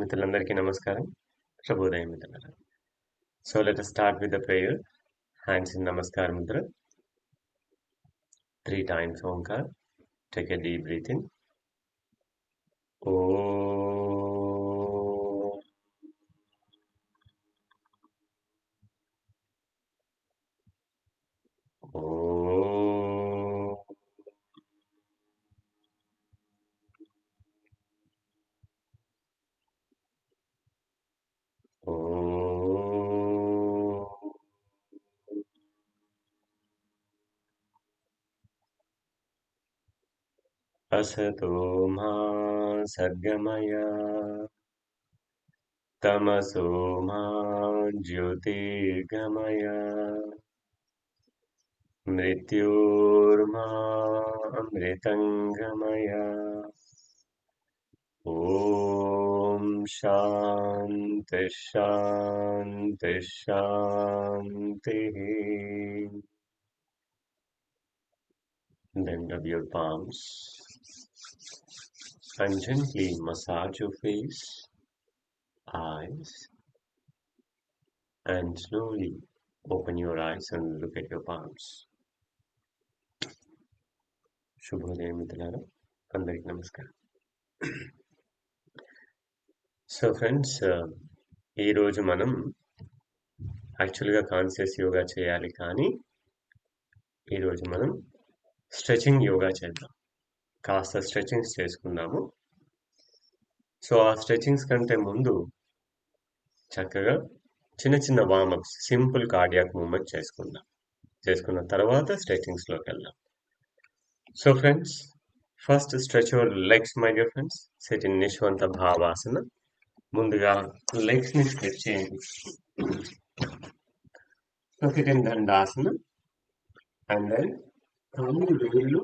మిత్రులందరికీ నమస్కారం. శుభోదయం మిత్రులారా. So let us start with the prayer. Hands in Namaskar Mudra. 3 times Omkar. Take a deep breath in. Om. Om. Om. Asato ma sadgamaya. Tamaso ma jyotirgamaya. Mrityurma amritangamaya. Om Shanti Shanti Shanti. Then rub your palms and gently massage your face, eyes, and slowly open your eyes and look at your palms. శుభోదయం మిత్రులారా, అందరికీ నమస్కారం. So friends, ఈరోజు మనం యాక్చువల్గా conscious yoga చేయాలి, కానీ ఈరోజు మనం స్ట్రెచింగ్ యోగా చేద్దాం. కాస్త స్ట్రెచింగ్స్ చేసుకుందాము. సో ఆ స్ట్రెచింగ్స్ కంటే ముందు చక్కగా చిన్న చిన్న వార్మప్స్, సింపుల్ కార్డియాక్ మూవ్మెంట్ చేసుకుందాం. చేసుకున్న తర్వాత స్ట్రెచింగ్స్లోకి వెళ్దాం. So friends, first stretch your legs my dear friends. Sit in నిశ్వంత భావాసన. ముందుగా లెగ్స్ ని స్ట్రెచ్ చేయండి. So sit in Dandasana. And then కాళ్ళు వేళ్ళు,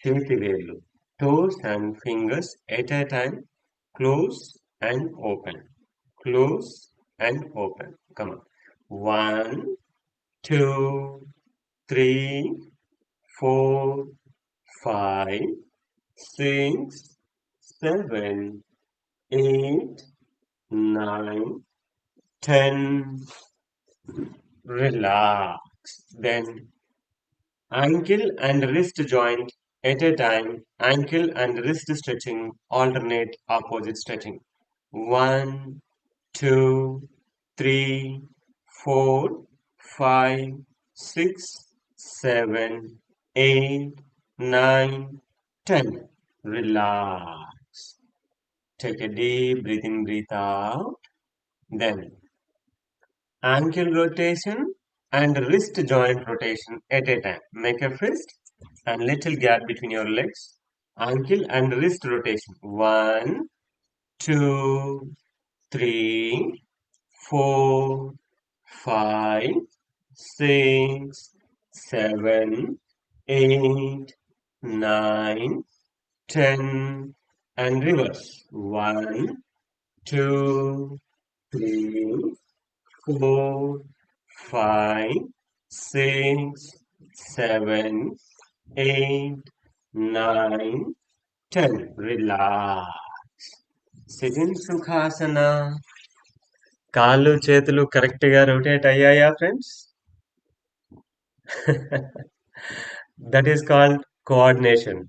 చేతి వేళ్ళు, toes and fingers at a time, close and open, close and open. Come on. 1, 2, 3, 4, 5, 6, 7, 8, 9, 10. Relax. Then ankle and wrist joint at a time, ankle and wrist stretching, alternate opposite stretching. 1, 2, 3, 4, 5, 6, 7, 8, 9, 10. Relax. Take a deep breath in, breathe out. Then ankle rotation and wrist joint rotation at a time. Make a fist and little gap between your legs. Ankle and wrist rotation. 1, 2, 3, 4, 5, 6, 7, 8, 9, 10. And reverse. 1, 2, 3, 4, 5, 6, 7, 8, 9, 10. Relax. Sit in Sukhasana. కాళ్ళు చేతులు correct గా rotate అయ్యాయా friends? That is called coordination.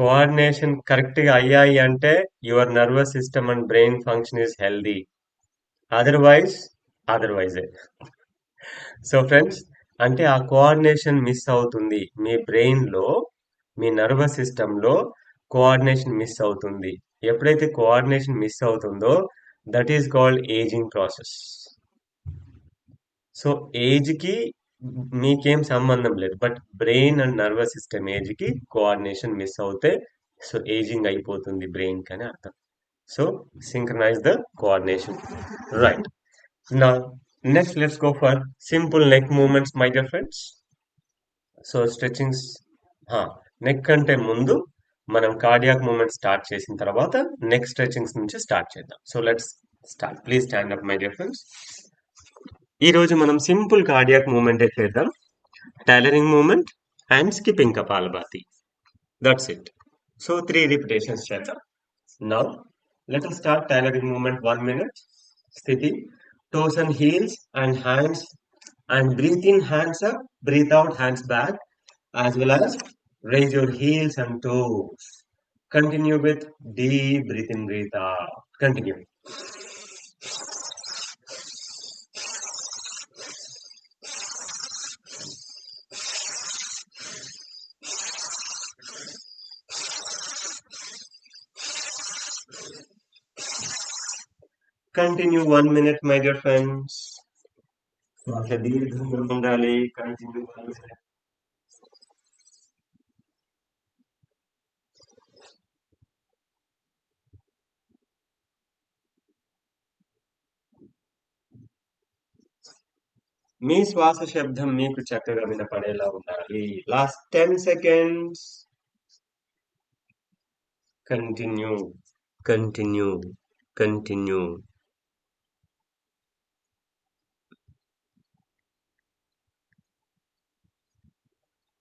Coordination correct గా అయ్యాయి అంటే your nervous system and brain function is healthy. అదర్వైజే. So friends, అంటే ఆ కోఆర్డినేషన్ మిస్ అవుతుంది. మీ బ్రెయిన్ లో, మీ నర్వస్ సిస్టమ్ లో కోఆర్డినేషన్ మిస్ అవుతుంది. ఎప్పుడైతే కోఆర్డినేషన్ మిస్ అవుతుందో that is called ageing process. So age కి మీకేం సంబంధం లేదు, but brain and nervous system age కి కోఆర్డినేషన్ మిస్ అవుతే సో ఏజింగ్ అయిపోతుంది బ్రెయిన్ కి అని అర్థం. So synchronize the coordination. Right. నా next let's go for simple neck movements my dear friends. So stretchings neck కంటే ముందు మనం కార్డియాక్ మూవ్మెంట్ స్టార్ట్ చేసిన తర్వాత నెక్ స్ట్రెచింగ్స్ నుంచి స్టార్ట్ చేద్దాం. So let's start. Please stand up my dear friends. ఈ రోజు మనం సింపుల్ కార్డియాక్ మూవ్మెంట్ చేద్దాం. Tailoring movement and skipping Kapalbhati. That's it. So 3 repetitions చేద్దాం. Now Let us start tailoring movement 1 minute. Sthiti, toes and heels and hands, and breathe in, hands up, breathe out, hands back, as well as raise your heels and toes. Continue with deep breathe in, breathe out. Continue. Continue 1 minute, my dear friends. శ్వాస దీర్ఘంగా ఉండాలి. Continue 1 minute. మీ శ్వాస శబ్దం మీకు చక్కగా వినపడేలా ఉండాలి. Last 10 seconds. Continue, continue, continue.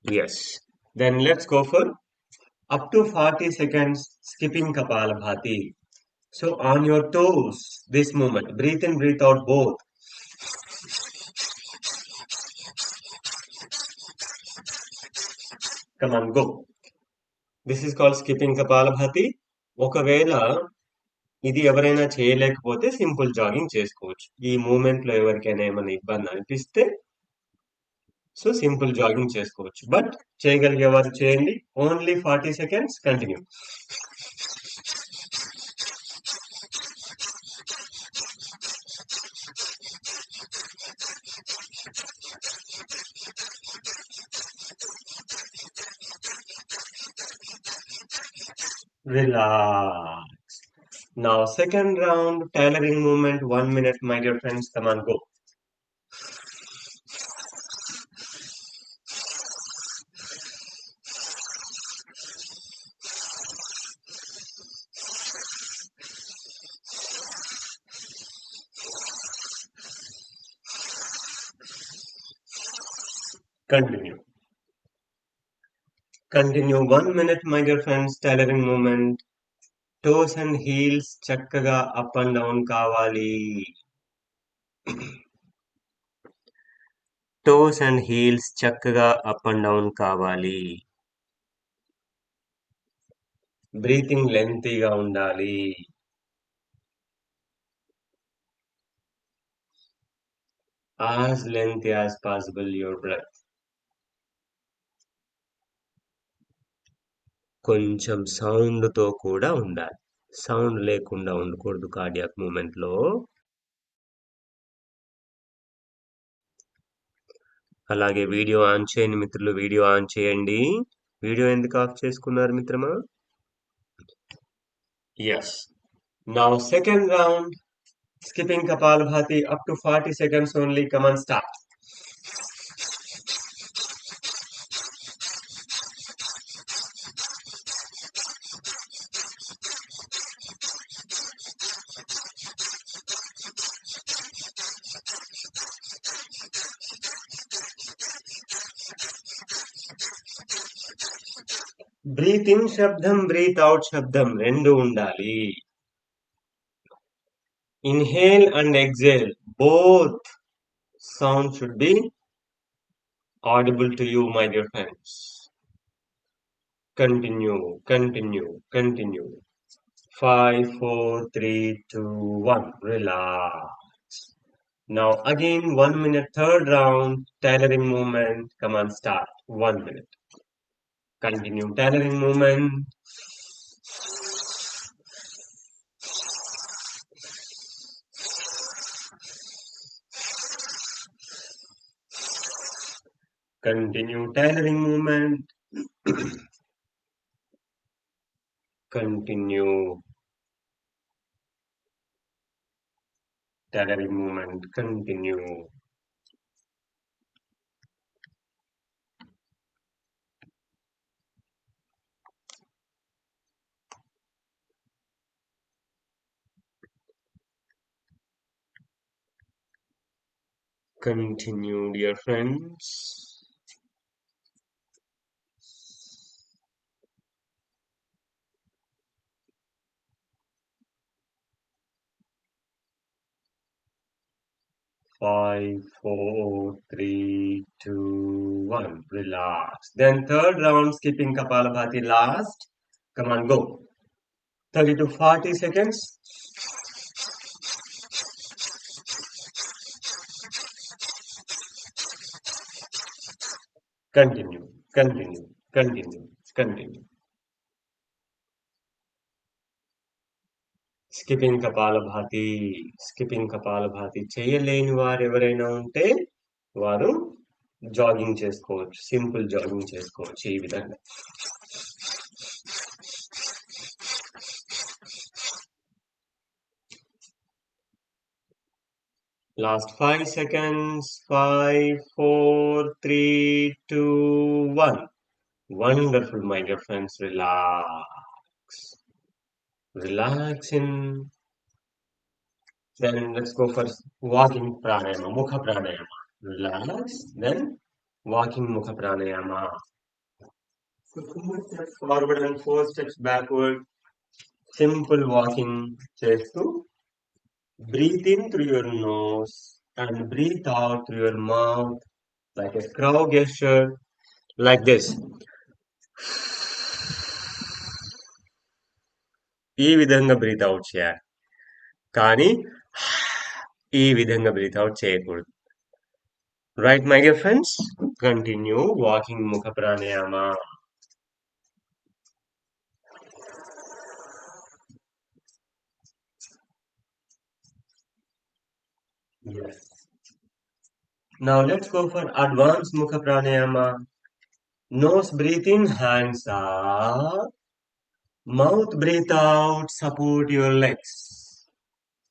Yes. Then let's go for up to 40 seconds skipping Kapalabhati. So on your toes, this movement, breathe in, breathe out both. Come on, go. This is called skipping Kapalabhati. ఒకవేళ ఇది ఎవరైనా చేయలేకపోతే simple jogging చేసుకోవచ్చు. ఈ moment లో ఎవరికైనా ఏమైనా ఇబ్బంది అనిపిస్తే సో సింపుల్ జాగింగ్ చేసుకోవచ్చు. బట్ చేయగలిగే వారు చేయండి. Only 40 seconds. Continue. Relax. Now second round tailoring movement 1 minute, my dear friends. Come on, go. Continue. Continue 1 minute, my dear friends. Tailoring movement. Toes and heels చక్కగా up and down కావాలి. Toes and heels చక్కగా up and down కావాలి. Breathing లెంతీగా ఉండాలి. As lengthy as possible your breath. కొంచెం sound తో కూడా ఉండాలి. Sound లేకుండా ఉండకూడదు కార్డియాక్ మూమెంట్ లో. అలాగే వీడియో ఆన్ చేయండి మిత్రులు. వీడియో ఆన్ చేయండి. వీడియో ఎందుకు ఆఫ్ చేసుకున్నారు మిత్రమా? Yes. Now second round skipping Kapalabhati up to 40 seconds only. Come on, start. Breathe in శబ్దం, బ్రీత్ అవుట్ శబ్దం రెండు ఉండాలి. Inhale and exhale, both sound should be audible to you, my dear friends. Continue, continue, continue. 5, 4, 3, 2, 1. Relax. Now again 1 minute, third round, tailoring movement. Come on, start. 1 minute. Continue tailoring movement. Continue tailoring movement. Continue tailoring movement. Continue. Continue, dear friends. 5, 4, 3, 2, 1. Relax. Then third round, skipping Kapalabhati last. Come on, go. 30 to 40 seconds. Continue, continue, continue, continue. Skipping kapalbhati చేయలేని వారు ఎవరైనా ఉంటే వారు jogging చేసుకోవచ్చు, simple jogging చేసుకోవచ్చు ఈ విధంగా. Last 5 seconds. 5, 4, 3, 2, 1. Wonderful, my dear friends. Relax in. Then let's go for walking pranayama, mukha pranayama. Relax, then walking mukha pranayama. So 4 steps forward and 4 steps backward. Simple walking చేస్తూ breathe in through your nose and breathe out through your mouth like a crow gesture, like this. ఈ విధంగా breath out చేయాలి, కానీ ఈ విధంగా breath out చేయకూడదు. Right my dear friends, continue walking ముఖ pranayama. Yes. Now let's go for advanced mukha pranayama. Nose breathe in, hands up. Mouth breathe out, support your legs.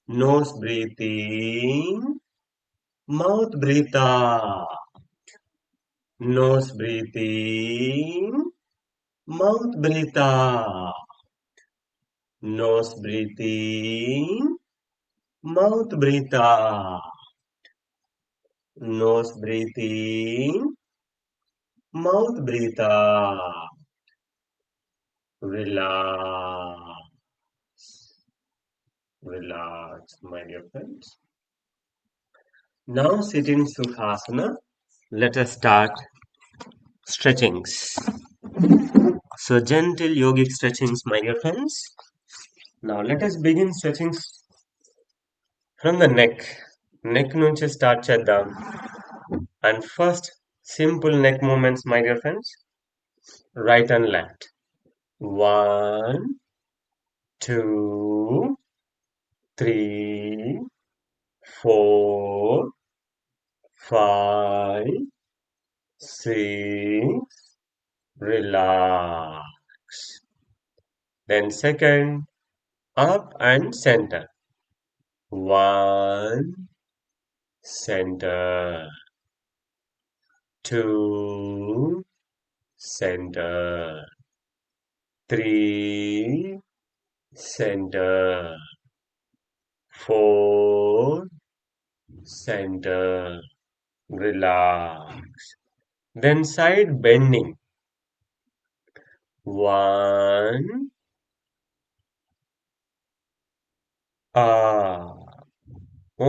Nose breathe in, mouth breathe out. Nose breathe in, mouth breathe out. Nose breathe in, mouth breathe out. Nose breathe in, mouth breathe out. Relax. Relax, my dear friends. Now sit in Sukhasana. Let us start stretchings. So gentle yogic stretchings, my dear friends. Now let us begin stretchings from the neck. Neck nunchi start cheddam. And first, simple neck movements, my dear friends. Right and left. 1, 2, 3, 4, 5, 6. Relax. Then second, up and center. 1, center. 2, center. 3, center. 4, center. Relax. Then side bending. 1,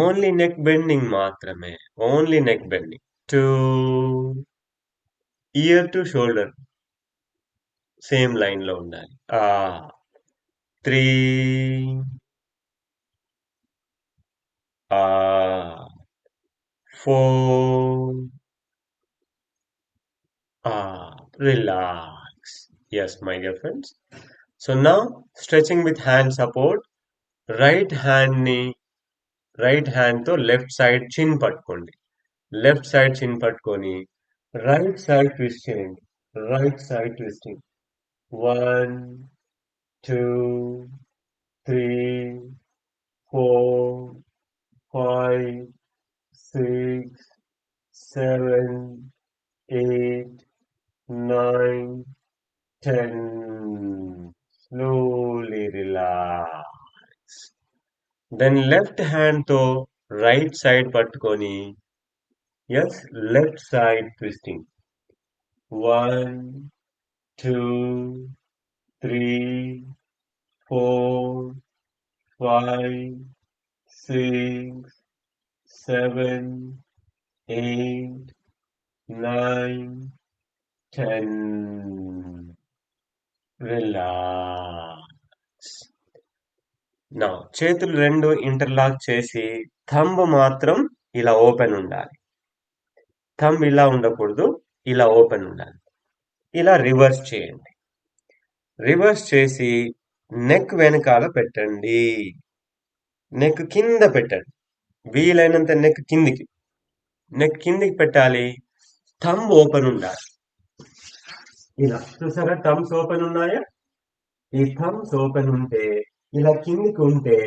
only neck bending మాత్రమే. Only neck bending. 2, ear to shoulder. Same line లో ఉండాలి. 3, 4, relax. Yes, my dear friends. So now stretching with hand support. Right hand తో left side చిన్ పట్టుకోండి. Left side చిన్ పట్టుకొని right side twist చేయండి. Right side twisting. 1, 2, 3, 4, 5, 6, 7, 8, 9, 10. Slowly relax. Then left hand తో right side పట్టుకొని left side twisting. 1, 2, 3, 4, 5, 6, 7, 8, 9, 10. రిలాక్స్. నా చేతులు రెండు ఇంటర్లాక్ చేసి థంబ్ మాత్రం ఇలా ఓపెన్ ఉండాలి. థంబ్ ఇలా ఉండకూడదు, ఇలా ఓపెన్ ఉండాలి. ఇలా రివర్స్ చేయండి. రివర్స్ చేసి నెక్ వెనకాల పెట్టండి. నెక్ కింద పెట్టండి. వీలైనంత నెక్ కిందికి. నెక్ కిందికి పెట్టాలి. థంబ్ ఓపెన్ ఉండాలి. ఇలా చూసారా, థమ్స్ ఓపెన్ ఉన్నాయా? ఈ థమ్స్ ఓపెన్ ఉంటే ఇలా కిందికి ఉంటే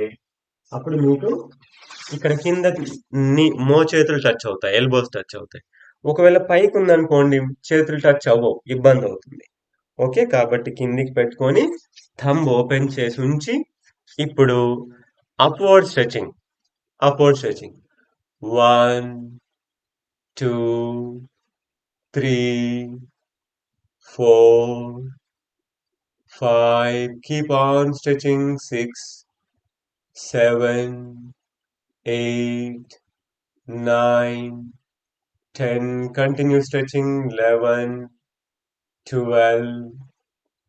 అప్పుడు మీకు ఇక్కడ కింద మో చేతులు టచ్ అవుతాయి, ఎల్బోస్ టచ్ అవుతాయి. ఒకవేళ పైకి ఉందనుకోండి, చేతులు టచ్ అవ్వవు, ఇబ్బంది అవుతుంది. ఓకే, కాబట్టి కిందికి పెట్టుకొని థంబ్ ఓపెన్ చేసి ఉంచి ఇప్పుడు upward stretching. Upward stretching 1, 2, 3, 4, 5. Keep on stretching. 6, 7, 8, 9, 10. Continue stretching. 11, 12,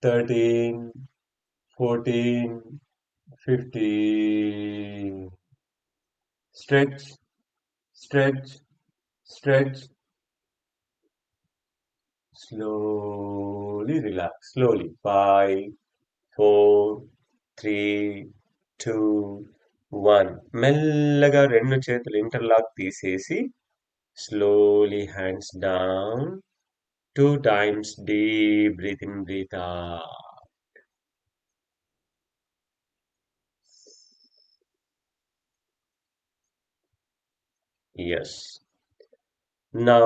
13, 14, 15. Stretch, stretch, stretch. Slowly relax. Slowly. 5, 4, 3, 2, 1. మెల్లగా రెండు చేతులు ఇంటర్లాక్ తీసేసి slowly hands down. 2 times deep breathe in, breathe out. Yes. Now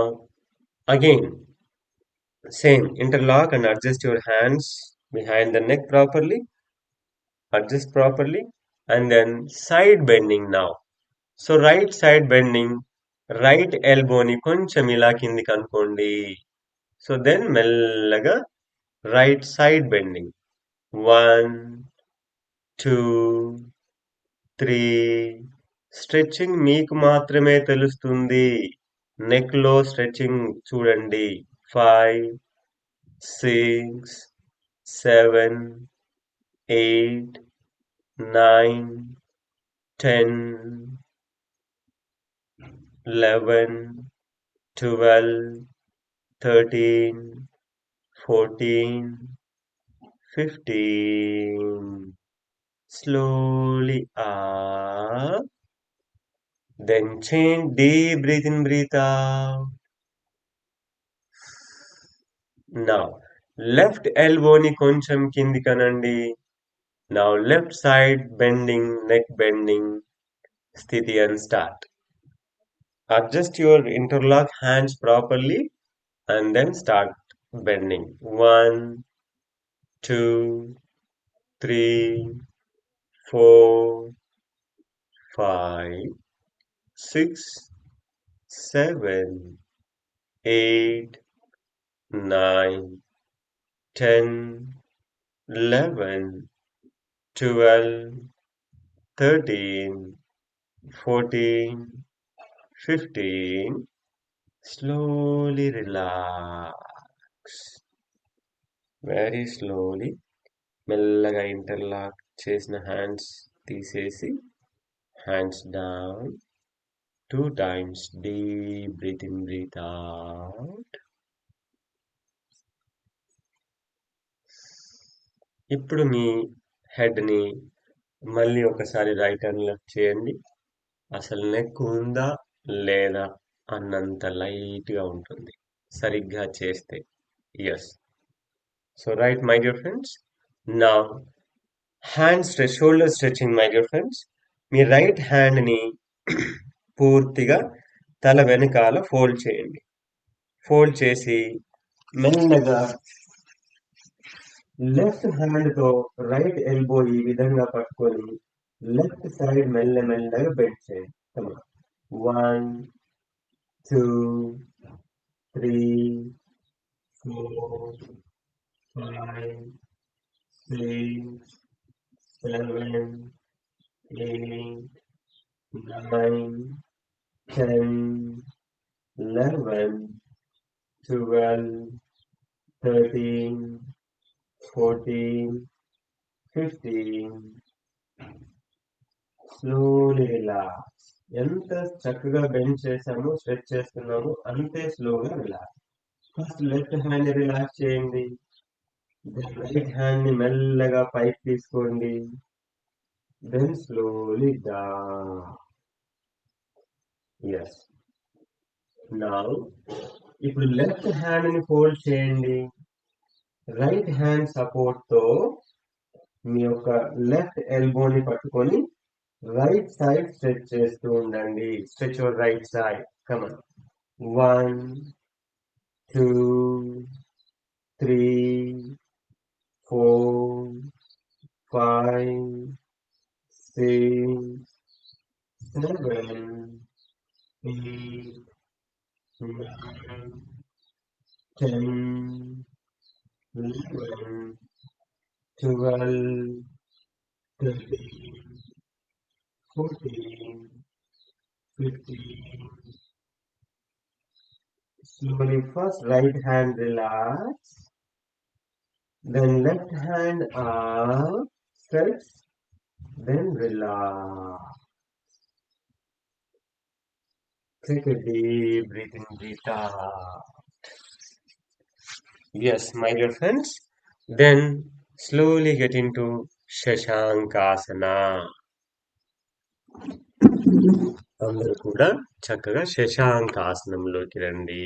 again same, interlock and adjust your hands behind the neck properly. Adjust properly and then side bending now. So right side bending, right elbow ni koncham ila kindiki anukondi. So then మెల్లగా right side bending. 1, 2, 3. Stretching మీకు మాత్రమే తెలుస్తుంది. Neck లో stretching చూడండి. 5, 6, 7, 8, 9, 10, 11, 12, 13, 14, 15. Slowly up. Then change, deep breathe in, breathe out. Now, left elbow ni koncham kindi kanandi. Now, left side bending, neck bending, sthiti and start. Adjust your interlock hands properly and then start bending. 1, 2, 3, 4, 5, 6, 7, 8, 9, 10, 11, 12, 13, 14, 15. Slowly relax. Very slowly. మెల్లగా interlock చేసిన hands తీసేసి hands down. 2 times deep breathe in, breathe out. ఇప్పుడు మీ హెడ్ని మళ్ళీ ఒకసారి right and left చేయండి. అసలు neck ఉందా లేదా అన్నంత లైట్గా ఉంటుంది సరిగ్గా చేస్తే. Yes. So right my dear friends. నా hand stretch, shoulder stretching my dear friends. మీ రైట్ హ్యాండ్ని పూర్తిగా తల వెనకాల ఫోల్డ్ చేయండి. ఫోల్డ్ చేసి మెల్లగా లెఫ్ట్ హ్యాండ్ తో రైట్ ఎల్బో ఈ విధంగా పట్టుకొని లెఫ్ట్ సైడ్ మెల్లమెల్లగా బెండ్ చేయండి. 1, 2, 3, 4, 5, 6, 7, 8, 9, 10, 11, 12, 13, 14, 15. Slowly relax. ఎంత చక్కగా బెండ్ చేసామో స్ట్రెచ్ చేస్తున్నామో అంతే స్లోగా relax. First left hand relax చేయండి. రైట్ హ్యాండ్ ని మెల్లగా పైకి తీసుకోండి. Then slowly down. Yes. Now ఇప్పుడు లెఫ్ట్ హ్యాండ్ ని ఫోల్డ్ చేయండి. రైట్ హ్యాండ్ సపోర్ట్ తో మీ యొక్క లెఫ్ట్ ఎల్బోని పట్టుకొని రైట్ సైడ్ స్ట్రెచ్ చేస్తూ ఉండండి. Stretch your right side. Come on. 1, 2, 3, 4, 5, 6, 7, 8, 9, 10, 11, 12, 13, 14, 15. Slowly first right hand relax, then left hand up, stretch, then relax. Take a deep breath in, breathe out. Yes, my dear friends. Then slowly get into Shashankasana. అందరూ కూడా చక్కగా శశాంకాసనంలోకి రండి.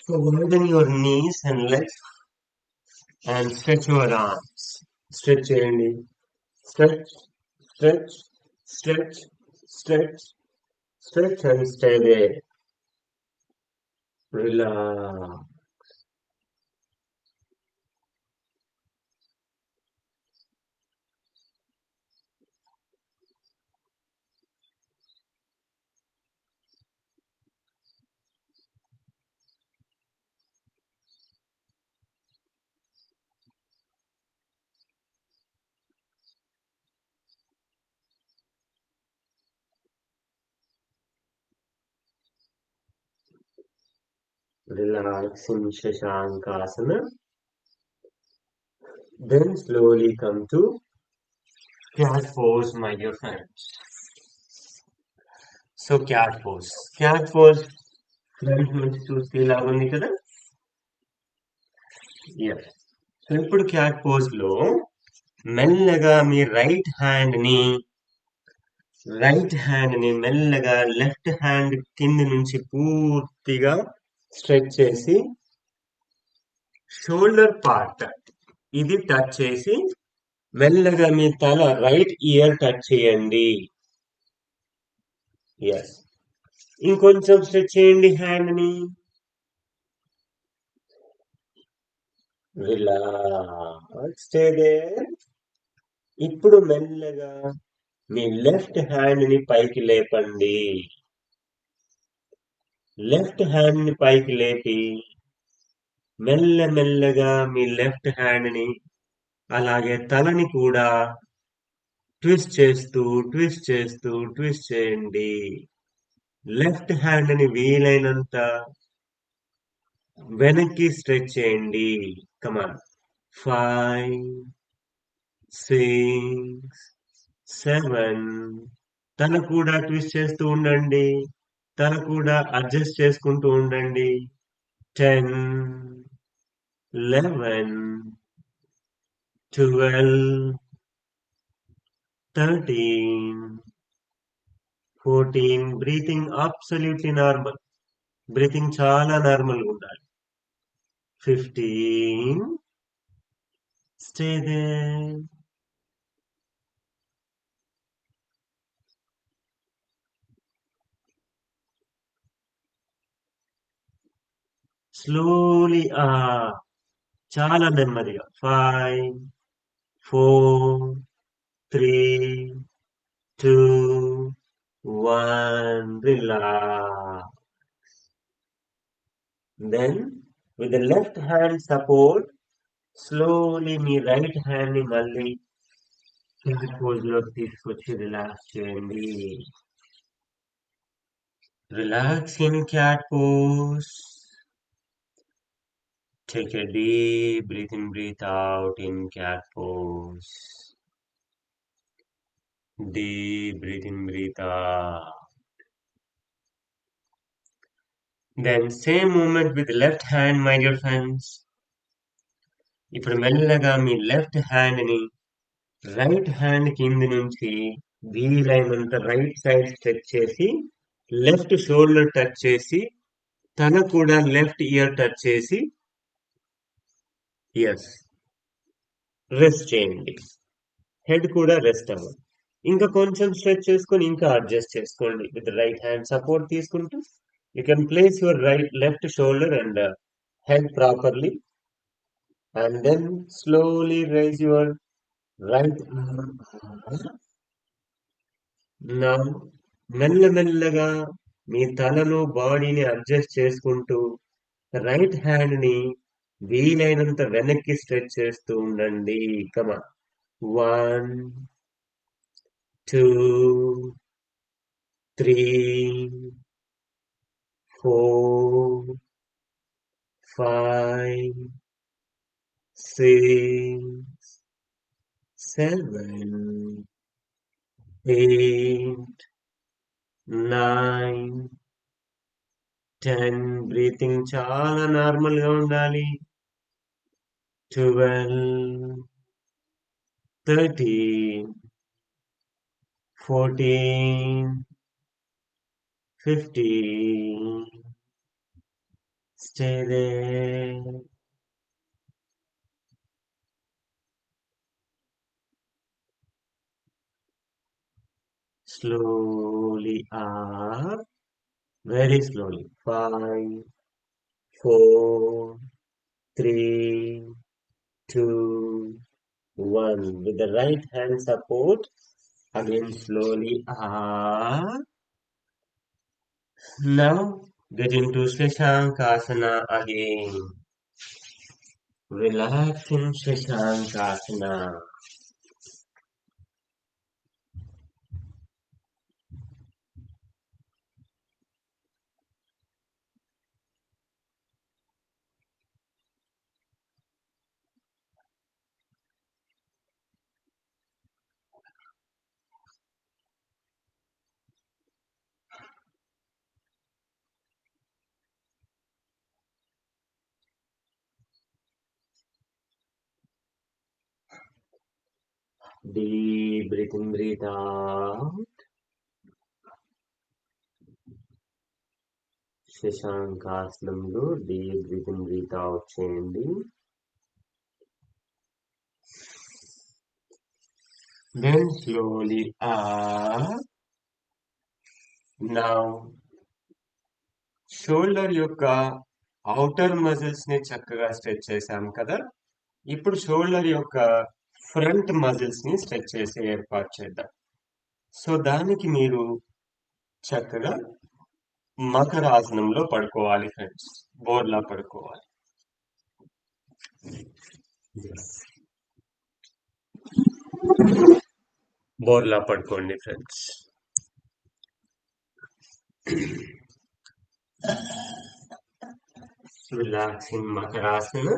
So widen your knees and legs and stretch your arms. Stretch చేయండి. Stretch, stretch, stretch, stretch, stretch and stay there. Relax. Relax in Shashankasana. Then slowly come to cat pose, my dear friends. So cat pose. Cat pose front నుంచి చూస్తే ఇలా ఉంది కదా. Yes. So ఇప్పుడు cat pose లో మెల్లగా మీ right hand ని మెల్లగా లెఫ్ట్ హ్యాండ్ కింద నుంచి పూర్తిగా స్ట్రెచ్ చేసి షోల్డర్ పార్ట్ ఇది టచ్ చేసి మెల్లగా మీ తల రైట్ ఇయర్ టచ్ చేయండి. ఎస్. ఇంకొంచెం స్ట్రెచ్ చేయండి హ్యాండ్ ని. రిలాక్స్. Stay there. ఇప్పుడు మెల్లగా మీ లెఫ్ట్ హ్యాండ్ ని పైకి లేపండి. లెఫ్ట్ హ్యాండ్ ని పైకి లేపి మెల్లమెల్లగా మీ లెఫ్ట్ హ్యాండ్ ని అలాగే తలని కూడా ట్విస్ట్ చేస్తూ ట్విస్ట్ చేస్తూ ట్విస్ట్ చేయండి. లెఫ్ట్ హ్యాండ్ ని వీలైనంత వెనక్కి స్ట్రెచ్ చేయండి. కమాన్. 5, 6, 7. తల కూడా ట్విస్ట్ చేస్తూ ఉండండి. తల కూడా అడ్జస్ట్ చేసుకుంటూ ఉండండి. 10, 11, 12, 13, 14. Breathing absolutely normal. బ్రీతింగ్ చాలా నార్మల్ గా ఉండాలి. 15. Stay there. స్లోలీ చాలా నెమ్మదిగా. 5, 4, 3, 2, 1, relax. Then, with the left hand support, slowly me right hand ని మళ్ళీ కింది పోజ్ లోకి తీసుకొచ్చి రిలాక్స్ చేయండి. Relax in cat pose. Take a deep breath in, breathe out in cat pose. Deep breathe in, breathe out. Then same movement with left hand, my dear friends. ఇప్పుడు మెల్లగా మీ left hand ని right hand కింది నుంచి వీలైనంత right side stretch చేసి left shoulder touch చేసి తల కూడా లెఫ్ట్ ఇయర్ టచ్ చేసి ఎస్ రెస్ట్ చేయండి. హెడ్ కూడా రెస్ట్ అవ్వండి. ఇంకా కొంచెం స్ట్రెచ్ చేసుకొని ఇంకా అడ్జస్ట్ చేసుకోండి. విత్ రైట్ హ్యాండ్ సపోర్ట్ తీసుకుంటూ you can place your left shoulder and head properly, and then slowly raise your right arm. Now, మెల్లమెల్లగా మీ తలను బాడీని అడ్జస్ట్ చేసుకుంటూ రైట్ హ్యాండ్ ని వీలైనంత వెనక్కి స్ట్రెచ్ చేస్తూ ఉండండి. కమా 1, 2, 3, 4, 5, 6, 7, 8, 9, 10. బ్రీతింగ్ చాలా నార్మల్ గా ఉండాలి. 12, 13, 14, 15. Stay there. Slowly up. Very slowly. 5, 4, 3, 2, 1. With the right hand support, again slowly up. Now get into Shashankasana again. Relax in Shashankasana. Deep breath in, breathe out. శశాంకాసనంలో deep breath in breath out చేయండి. Then slowly up. Now shoulder యొక్క outer muscles ని చక్కగా stretch చేశాం కదా. ఇప్పుడు shoulder యొక్క front muscles ని స్ట్రెచ్ చేసి ఏర్పాటు చేద్దాం. సో దానికి మీరు చక్కగా మకరాసనంలో పడుకోవాలి ఫ్రెండ్స్. బోర్లా పడుకోవాలి. బోర్లా పడుకోండి friends. Relax in Makarasana.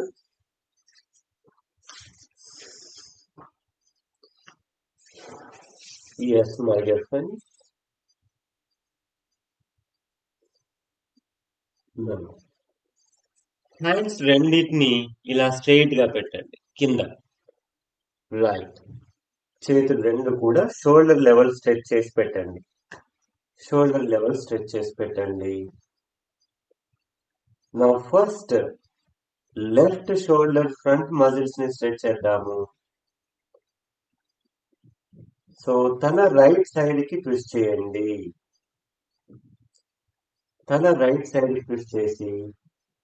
Yes, my dear friends. Hands రెండింటిని ఇలా స్ట్రెయిట్ గా పెట్టండి కింద. రైట్. చేతులు రెండు కూడా షోల్డర్ లెవెల్ స్ట్రెచ్ చేసి పెట్టండి. షోల్డర్ లెవెల్ స్ట్రెచ్ చేసి పెట్టండి. నా first left shoulder front muscles ని స్ట్రెచ్ చేద్దాము. సో తల రైట్ సైడ్ కి ట్విస్ట్ చేయండి. తల రైట్ సైడ్ కి ట్విస్ట్ చేసి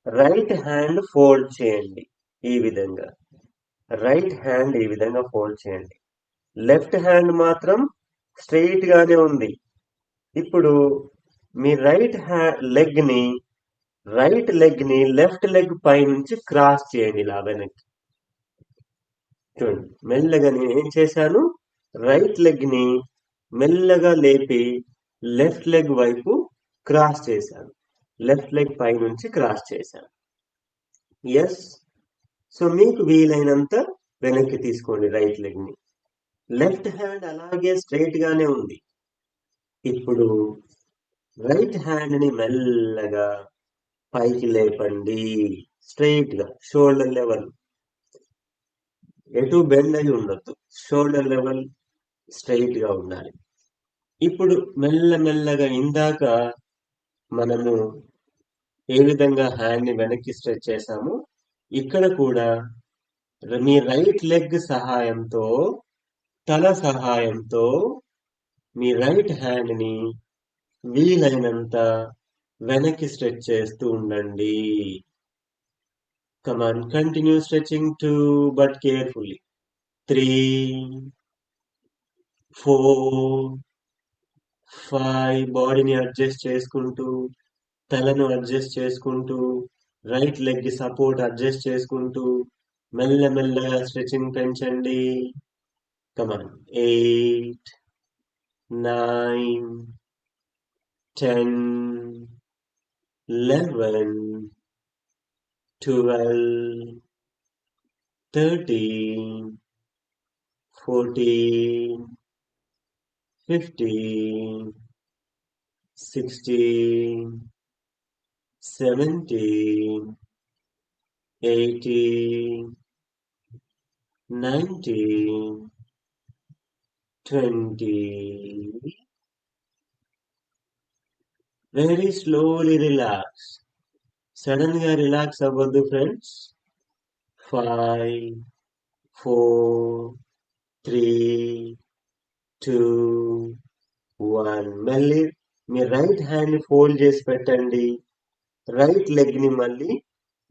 రైట్ హ్యాండ్ ఫోల్డ్ చేయండి. ఈ విధంగా రైట్ హ్యాండ్ ఈ విధంగా ఫోల్డ్ చేయండి. లెఫ్ట్ హ్యాండ్ మాత్రం స్ట్రెయిట్ గానే ఉంది. ఇప్పుడు మీ రైట్ లెగ్ ని లెఫ్ట్ లెగ్ పై నుంచి క్రాస్ చేయండి ఇలా వెనక్కి. చూడండి మెల్లగా నేను ఏం చేశాను, రైట్ లెగ్ ని మెల్లగా లేపి లెఫ్ట్ లెగ్ వైపు క్రాస్ చేశాను. లెఫ్ట్ లెగ్ పై నుంచి క్రాస్ చేశాను. ఎస్. సో మీకు వీలైనంత వెనక్కి తీసుకోండి రైట్ లెగ్ ని. లెఫ్ట్ హ్యాండ్ అలాగే స్ట్రైట్ గానే ఉంది. ఇప్పుడు రైట్ హ్యాండ్ ని మెల్లగా పైకి లేపండి. స్ట్రైట్ గా షోల్డర్ లెవెల్, ఎటు బెండ్ అయి ఉండొద్దు. షోల్డర్ లెవెల్ స్ట్రైట్ గా ఉండాలి. ఇప్పుడు మెల్లమెల్లగా ఇందాక మనము ఏ విధంగా హ్యాండ్ ని వెనక్కి స్ట్రెచ్ చేశామో ఇక్కడ కూడా మీ రైట్ లెగ్ సహాయంతో, తల సహాయంతో మీ రైట్ హ్యాండ్ ని వీలైనంత వెనక్కి స్ట్రెచ్ చేస్తూ ఉండండి. Come on, continue stretching too, but carefully. 3, 4, 5 బాడీని అడ్జస్ట్ చేసుకుంటూ, తలను అడ్జస్ట్ చేసుకుంటూ, రైట్ లెగ్ సపోర్ట్ అడ్జస్ట్ చేసుకుంటూ మెల్లమెల్లగా స్ట్రెచింగ్ పెంచండి. కమాన్ 8, 9, 10, 11, 12, 13, 14, 15, 16, 17, 18, 19, 20. Very slowly relax. Suddenly relax అవ్వద్దు ఫ్రెండ్స్. 5, 4, 3, 2, 1. మళ్ళీ మీ రైట్ హ్యాండ్ ని ఫోల్డ్ చేసి పెట్టండి. రైట్ లెగ్ ని మళ్ళీ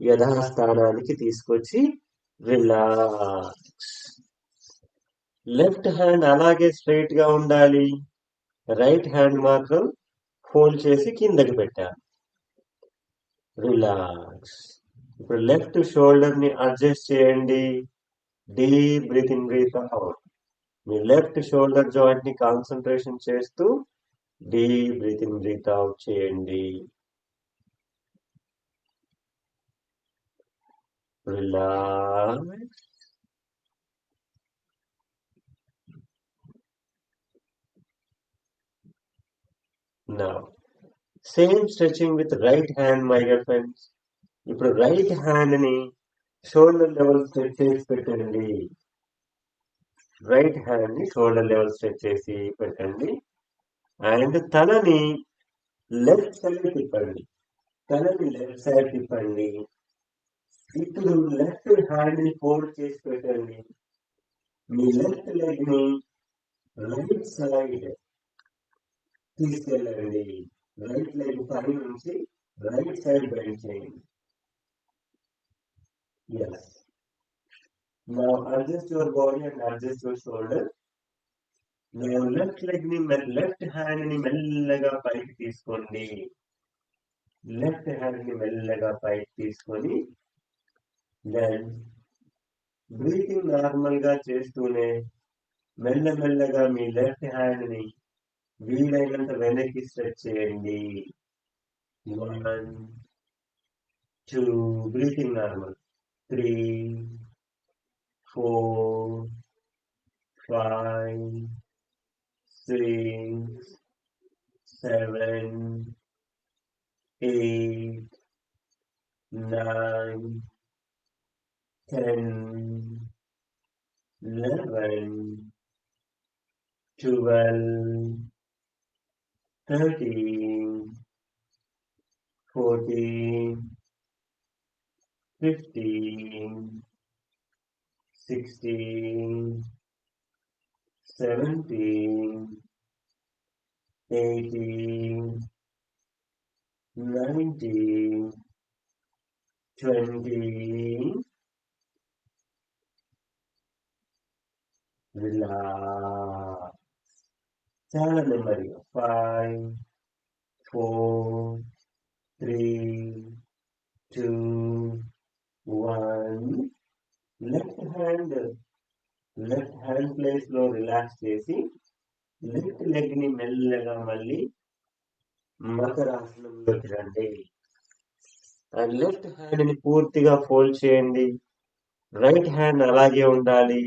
యథాస్థానానికి తీసుకొచ్చి రిలాక్స్. లెఫ్ట్ హ్యాండ్ అలాగే స్ట్రైట్ గా ఉండాలి. రైట్ హ్యాండ్ మాత్రం ఫోల్డ్ చేసి కిందకి పెట్టాలి. రిలాక్స్. ఇప్పుడు లెఫ్ట్ షోల్డర్ ని అడ్జస్ట్ చేయండి. Deep breath in, breath out. మీ లెఫ్ట్ షోల్డర్ జాయింట్ ని కాన్సన్ట్రేషన్ చేస్తూ deep breath in, breath out చేయండి. Relax. Now, same stretching with right hand, my dear friends. ఇప్పుడు రైట్ హ్యాండ్ ని షోల్డర్ లెవెల్ స్ట్రెచ్ చేసి పెట్టండి. రైట్ హ్యాండ్ ని shoulder level stretch చేసి పెట్టండి. అండ్ తలని లెఫ్ట్ సైడ్ తిప్పండి. తలని లెఫ్ట్ సైడ్ తిప్పండి. ఇప్పుడు లెఫ్ట్ హ్యాండ్ ని ఫోల్డ్ చేసి పెట్టండి. మీ లెఫ్ట్ లెగ్ ని రైట్ సైడ్ తీసుకెళ్ళండి. రైట్ లెగ్ పై నుంచి రైట్ సైడ్ బెండ్ చేయండి. Yes. Now adjust your body and adjust your shoulder. Now left hand ని మెల్లగా పైకి తీసుకోండి. లెఫ్ట్ హ్యాండ్ ని మెల్లగా పైకి తీసుకొని దెన్ బ్రీతింగ్ నార్మల్ గా చేస్తూనే మెల్లమెల్లగా మీ లెఫ్ట్ హ్యాండ్ ని వీలైనంత వెనక్కి స్ట్రెచ్ చేయండి. 1, 2, బ్రీతింగ్ నార్మల్. 3, 4, 5, 6, 7, 8, 9, 10, 11, 12, 13, 14, 15, 16, 17, 18, 19, 20. Relax. చాలా నెమ్మదిగా 5 4 3 2 1. లెఫ్ట్ హ్యాండ్ ప్లేస్ లో రిలాక్స్ చేసి లెఫ్ట్ లెగ్ ని మెల్లగా మళ్ళీ మకరాసనంలోకి రండి. అండ్ లెఫ్ట్ హ్యాండ్ ని పూర్తిగా ఫోల్డ్ చేయండి. రైట్ హ్యాండ్ అలాగే ఉండాలి.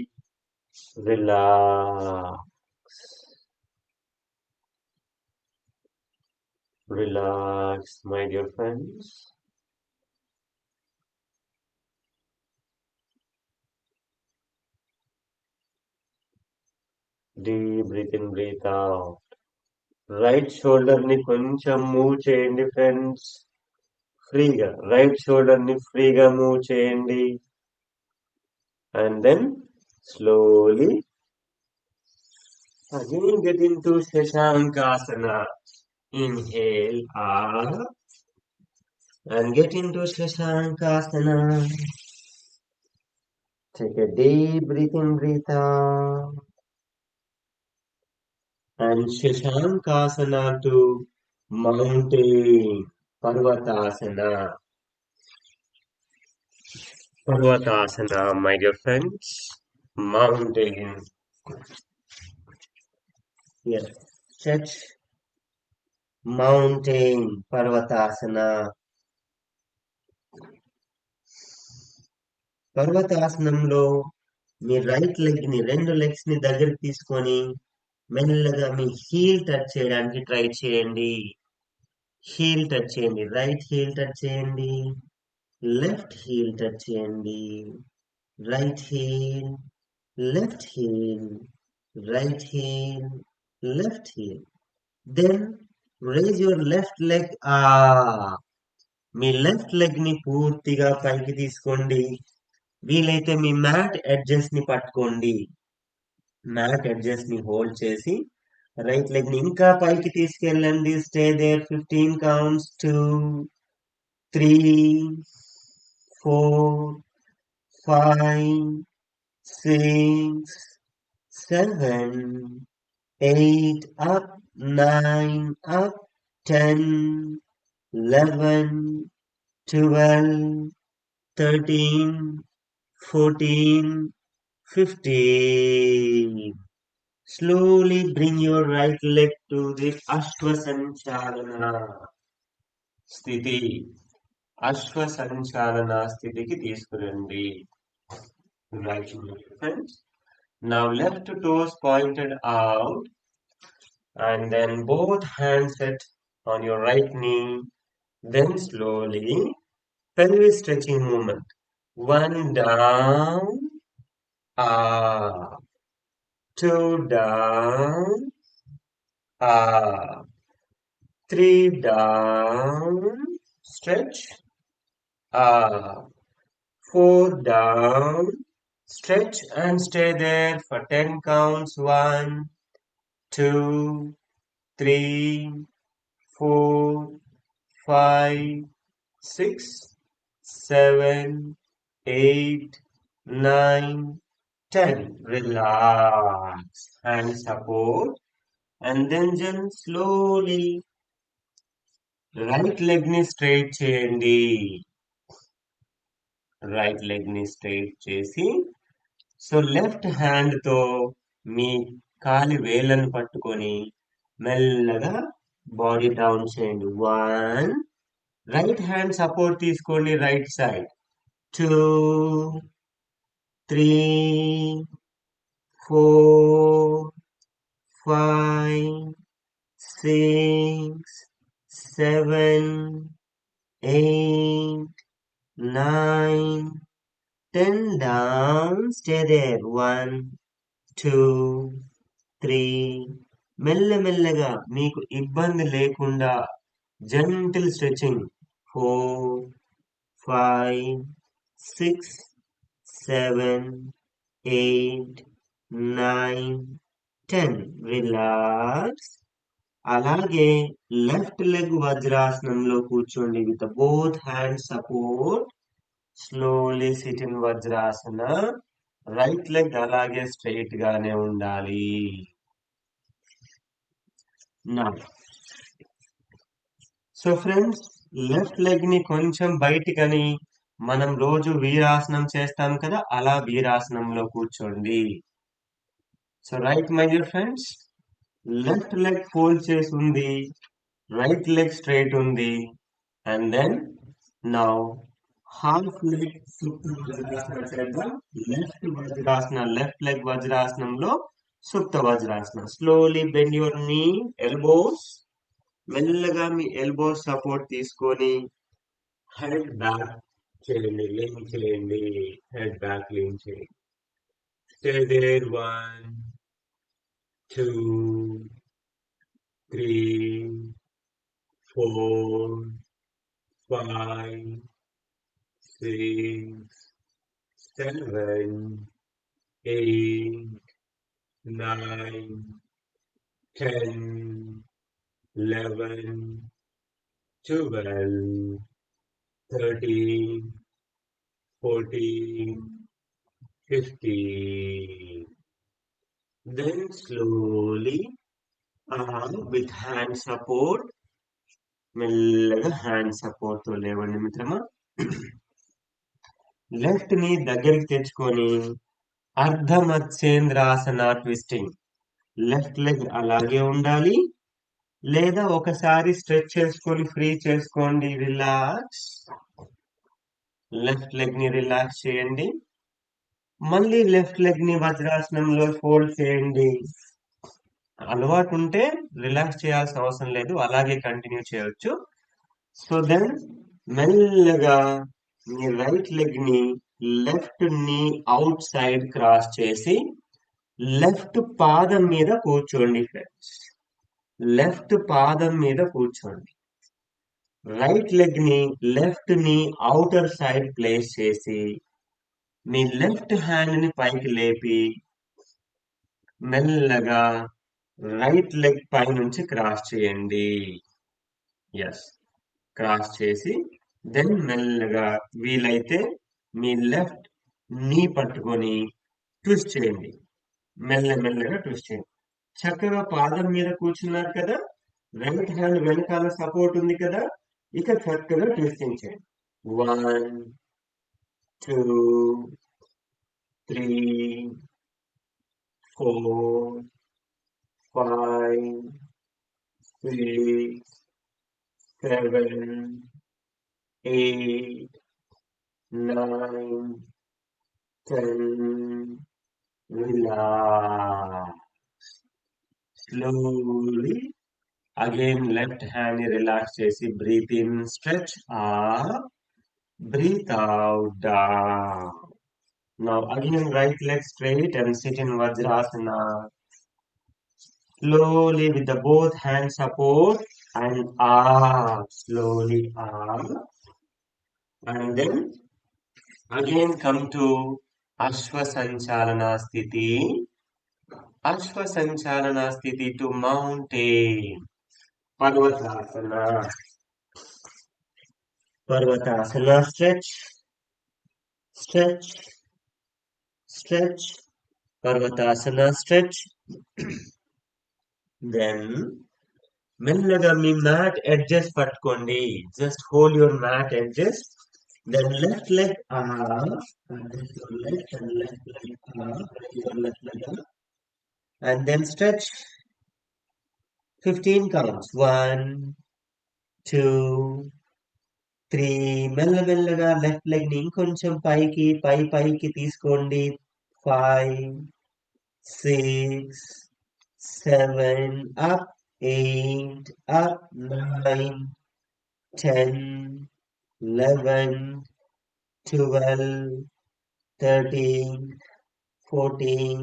Relax my dear friends. Deep breath in, breath out. Right shoulder ని కొంచెం మూవ్ చేయండి ఫ్రెండ్స్. ఫ్రీగా రైట్ షోల్డర్ ని ఫ్రీగా మూవ్ చేయండి. And then slowly again get into Shashankasana. Inhale up and get into Shashankasana. Take a deep breath in, breathe out. And Shashankasana to mountain, Parvatasana. Parvatasana, my dear friends. Mountain. Yes, stretch. Mountain, Parvatasana. పర్వతాసనంలో మీ right leg ని, రెండు legs ని దగ్గరికి తీసుకొని మెల్లగా మీ heel touch చేయడానికి ట్రై చేయండి. హీల్ టచ్ చేయండి. రైట్ హీల్ టచ్ చేయండి. లెఫ్ట్ హీల్ టచ్ చేయండి. Right heel, left heel, right heel, left heel. Then raise your left leg. మీ లెఫ్ట్ లెగ్ ని పూర్తిగా పైకి తీసుకోండి. వీలైతే మీ మ్యాట్ ఎడ్జెస్ ని పట్టుకోండి. మ్యాట్ ఎడ్జెస్ ని హోల్డ్ చేసి రైట్ లెగ్ ని ఇంకా పైకి తీసుకెళ్ళండి. Stay there 15 counts. 2 3 4 5 6 7 8 up, 9 up, 10 11 12 13 14 15. Slowly bring your right leg to the Ashwasanchalana స్థితి. అశ్వసంచాలన స్థితికి తీసుకురండి. Right, friends. Now left toes pointed out and then both hands set on your right knee. Then slowly pelvis stretching movement. 1 down, up. 2 down, up. 3 down, stretch, up. 4 down, stretch and stay there for 10 counts. 1 2 3 4 5 6 7 8 9 10. Relax and support. And then just slowly right leg ni straight చేయండి. Right leg ని straight చేసి so left hand తో మీ కాలి వేళ్ళను పట్టుకొని మెల్లగా body down చేయండి. 1. Right hand support తీసుకోండి right side. 2 3 4 5 6 7 8 9 10. Down, stay there. 1 2 3. మెల్లమెల్లగా మీకు ఇబ్బంది లేకుండా జెంటిల్ స్ట్రెచింగ్. 4 5 6 7 8 9 10. రిలాక్స్. అలాగే లెఫ్ట్ లెగ్ వజ్రాసనంలో కూర్చోండి with both hand support. Slowly SIT in Vajrasana. Right leg అలాగే స్ట్రైట్ గానే ఉండాలి. Now, so friends, left leg ని కొంచెం బయటికని మనం రోజు వీరాసనం చేస్తాం కదా, అలా వీరాసనంలో కూర్చోండి. So right my dear friends, left leg fold చేసి ఉంది, రైట్ లెగ్ స్ట్రైట్ ఉంది, and then now half leg Supta Vajrasana చేద్దాం. లెఫ్ట్ లెగ్ వజ్రాసనంలో Supta Vajrasana. Slowly bend your knee, elbows. మెల్లగా మీ ఎల్బోస్ సపోర్ట్ తీసుకొని హెడ్ బ్యాక్ చేయండి, లీన్ చేయండి, హెడ్ బ్యాక్ లీన్ చేయండి. Stay there 1 2 3 4 5 6 7 8 9 10 11 12 13 14 15. Then slowly with hand support, మెల్లగా హ్యాండ్ సపోర్ట్ తో లేవండి మిత్రమా. లెఫ్ట్ ని దగ్గరికి తెచ్చుకొని అర్ధ మత్స్యేంద్రాసన ట్విస్టింగ్. లెఫ్ట్ లెగ్ అలాగే ఉండాలి, లేదా ఒకసారి స్ట్రెచ్ చేసుకొని ఫ్రీ చేసుకోండి. రిలాక్స్, లెఫ్ట్ లెగ్ ని రిలాక్స్ చేయండి. మళ్ళీ లెఫ్ట్ లెగ్ ని వజ్రాసనంలో ఫోల్డ్ చేయండి. అలవాటు ఉంటే రిలాక్స్ చేయాల్సిన అవసరం లేదు, అలాగే కంటిన్యూ చేయొచ్చు. సో దెన్ మెల్లగా మీ రైట్ లెగ్ ని లెఫ్ట్ ని అవుట్ సైడ్ క్రాస్ చేసి లెఫ్ట్ పాదం మీద కూర్చోండి ఫ్రెండ్స్. లెఫ్ట్ పాదం మీద కూర్చోండి. రైట్ లెగ్ ని లెఫ్ట్ ని అవుటర్ సైడ్ ప్లేస్ చేసి మీ లెఫ్ట్ హ్యాండ్ ని పైకి లేపి మెల్లగా రైట్ లెగ్ పై నుంచి క్రాస్ చేయండి. ఎస్, క్రాస్ చేసి దెన్ మెల్లగా వీలైతే మీ లెఫ్ట్ నీ పట్టుకొని ట్విస్ట్ చేయండి. మెల్లగా ట్విస్ట్ చేయండి. చక్కగా పాదం మీద కూర్చున్నారు కదా, రైట్ హ్యాండ్ వెనకాల సపోర్ట్ ఉంది కదా, ఇక చక్కగా ట్విస్టింగ్ చేయండి. 1 2 3 4 5 6 7 8 9 10. Relax. Slowly. Again, left hand relax చేసి breathe in, stretch up, breathe out, down. Now again, right leg straight and sit in Vajrasana. Slowly with the both hand support and up, slowly up. And then again come to Ashwa Sanchalana Sthiti. Ashwa Sanchalana Sthiti to mountain. Parvatasana. Parvatasana, stretch, stretch, stretch. Parvatasana, stretch. Then మెల్లగా మీ mat edges పట్టుకోండి. Just hold your mat edges. Then left leg up, and then your left and left leg up, and your left leg up. And then stretch 15 counts. 1 2 3. మెల్లగా left leg ని ఇంకొంచెం పైకి తీసుకోండి. 5 6 7 up, 8 up, 9 10 11 12 13 14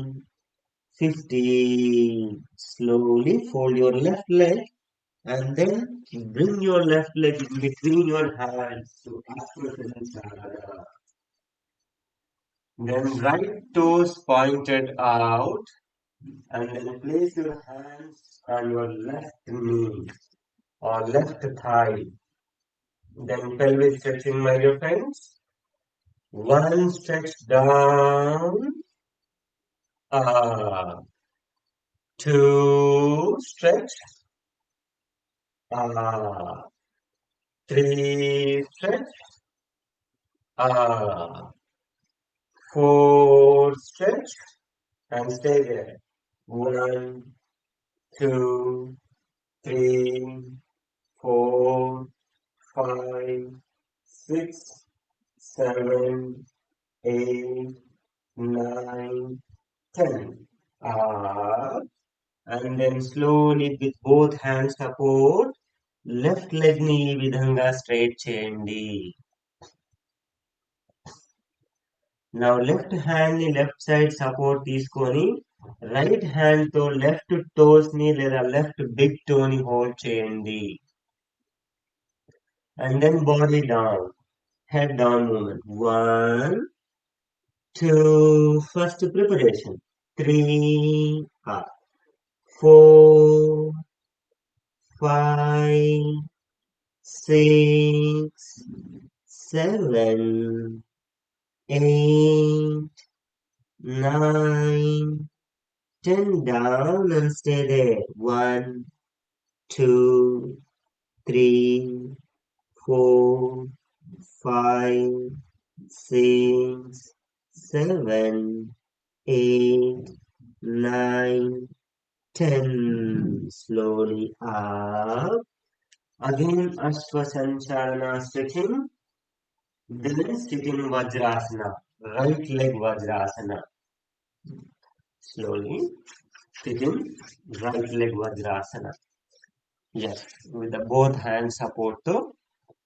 15. Slowly fold your left leg and then bring your left leg in between your hands to Asana. Then right toes pointed out, and then place your hands on your left knee or left thigh. Then pelvic stretching, my dear friends. One stretch down, up. 2 stretch, Three stretch. Four stretch and stay there. One, two, three, four, five, six, seven, eight, nine, 10. Up. And then slowly with both hands support, left leg ని ఈ విధంగా straight చేయండి. నా left hand ని left side support తీసుకొని right hand తో left toes ని లేదా లెఫ్ట్ బిగ్ టో ని హోల్డ్ చేయండి. And then body down, head down movement. 1, 2, first preparation. 3, 4, 5, 6, 7, 8, 9, 10. Down and stay there. 1, 2, 3, 4, 5, 6, 7, 8, 9, 10. Slowly up. Again, Ashwa Sanchalana stretching. Then sitting Vajrasana. Right leg Vajrasana. Slowly sitting right leg Vajrasana. Yes, with the both hands support తో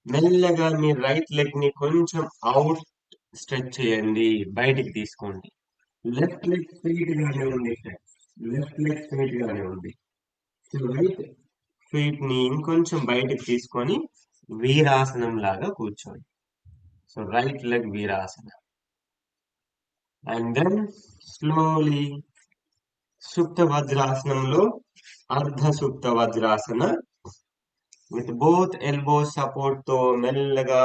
మెల్లగా మీ right leg ని కొంచెం out stretch చేయండి, బయటికి తీసుకోండి. Left leg straight గానే ఉంది ఫ్రెండ్స్, లెఫ్ట్ లెగ్ స్ట్రైట్ గానే ఉంది. సో రైట్ ఫీట్ ని ఇంకొంచెం బయటికి తీసుకొని వీరాసనం లాగా కూర్చోండి. So right leg Virasana. And then slowly సుప్త వజ్రాసనంలో Ardha Supta Vajrasana with both elbows support తో మెల్లగా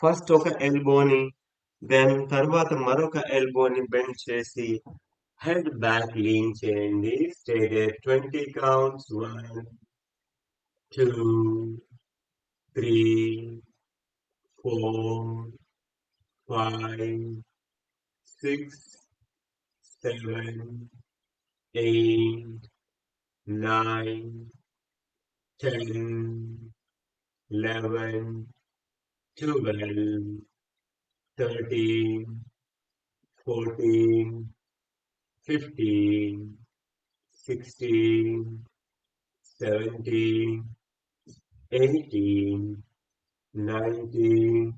ఫస్ట్ ఒక ఎల్బోని, దెన్ తర్వాత మరొక ఎల్బోని బెండ్ చేసి హెడ్ బ్యాక్ లీన్ చేయండి. Stay there 20 counts. 1, 2, 3, 4, 5, 6, 7, 8, 9, 10, 11, 12, 13, 14, 15, 16, 17, 18, 19,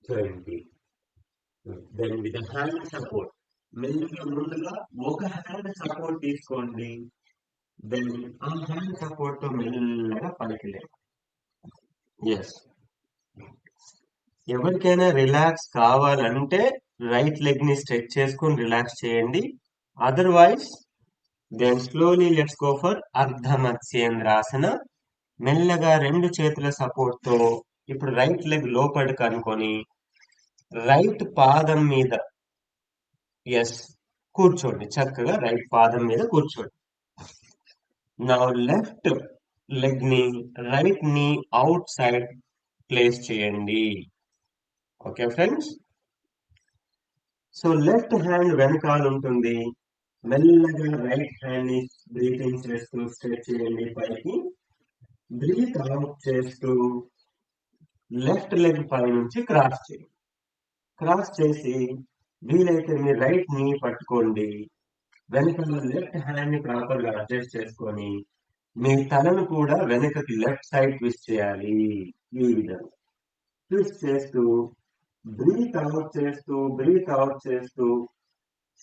20. Then with the hand support, మెల్లిగా ముందుగా ఒక హ్యాండ్ సపోర్ట్ తీసుకోండి. దెన్ ఆ హ్యాండ్ సపోర్ట్ తో మెల్లగా పైకి లేదు. ఎస్, ఎవరికైనా రిలాక్స్ కావాలంటే రైట్ లెగ్ ని స్ట్రెచ్ చేసుకొని రిలాక్స్ చేయండి. Otherwise then slowly let's go for Ardha Matsyendrasana. మెల్లగా రెండు చేతుల సపోర్ట్ తో ఇప్పుడు రైట్ లెగ్ లోపలికి అనుకొని రైట్ పాదం మీద ఎస్ కూర్చోండి. చక్కగా రైట్ పాదం మీద కూర్చోండి. నా లెఫ్ట్ లెగ్ ని రైట్ ని అవుట్ సైడ్ ప్లేస్ చేయండి. Okay friends, so left hand వెనకాల ఉంటుంది. మెల్లగా రైట్ హ్యాండ్ ని బ్రీతింగ్ చేస్తూ స్ట్రెచ్ చేయండి పైకి. బ్రీత్ అవుట్ చేస్తూ లెఫ్ట్ లెగ్ పై నుంచి క్రాస్ చేయండి. క్రాస్ చేసి వీలైతే మీ రైట్ నీ పట్టుకోండి. వెనకాల లెఫ్ట్ హ్యాండ్ ని ప్రాపర్ గా అడ్జస్ట్ చేసుకొని మీ తలను కూడా వెనకకి లెఫ్ట్ సైడ్ ట్విస్ట్ చేయాలి. ఈ విధంగా ట్విస్ట్ చేస్తూ బ్రీత్ అవుట్ చేస్తూ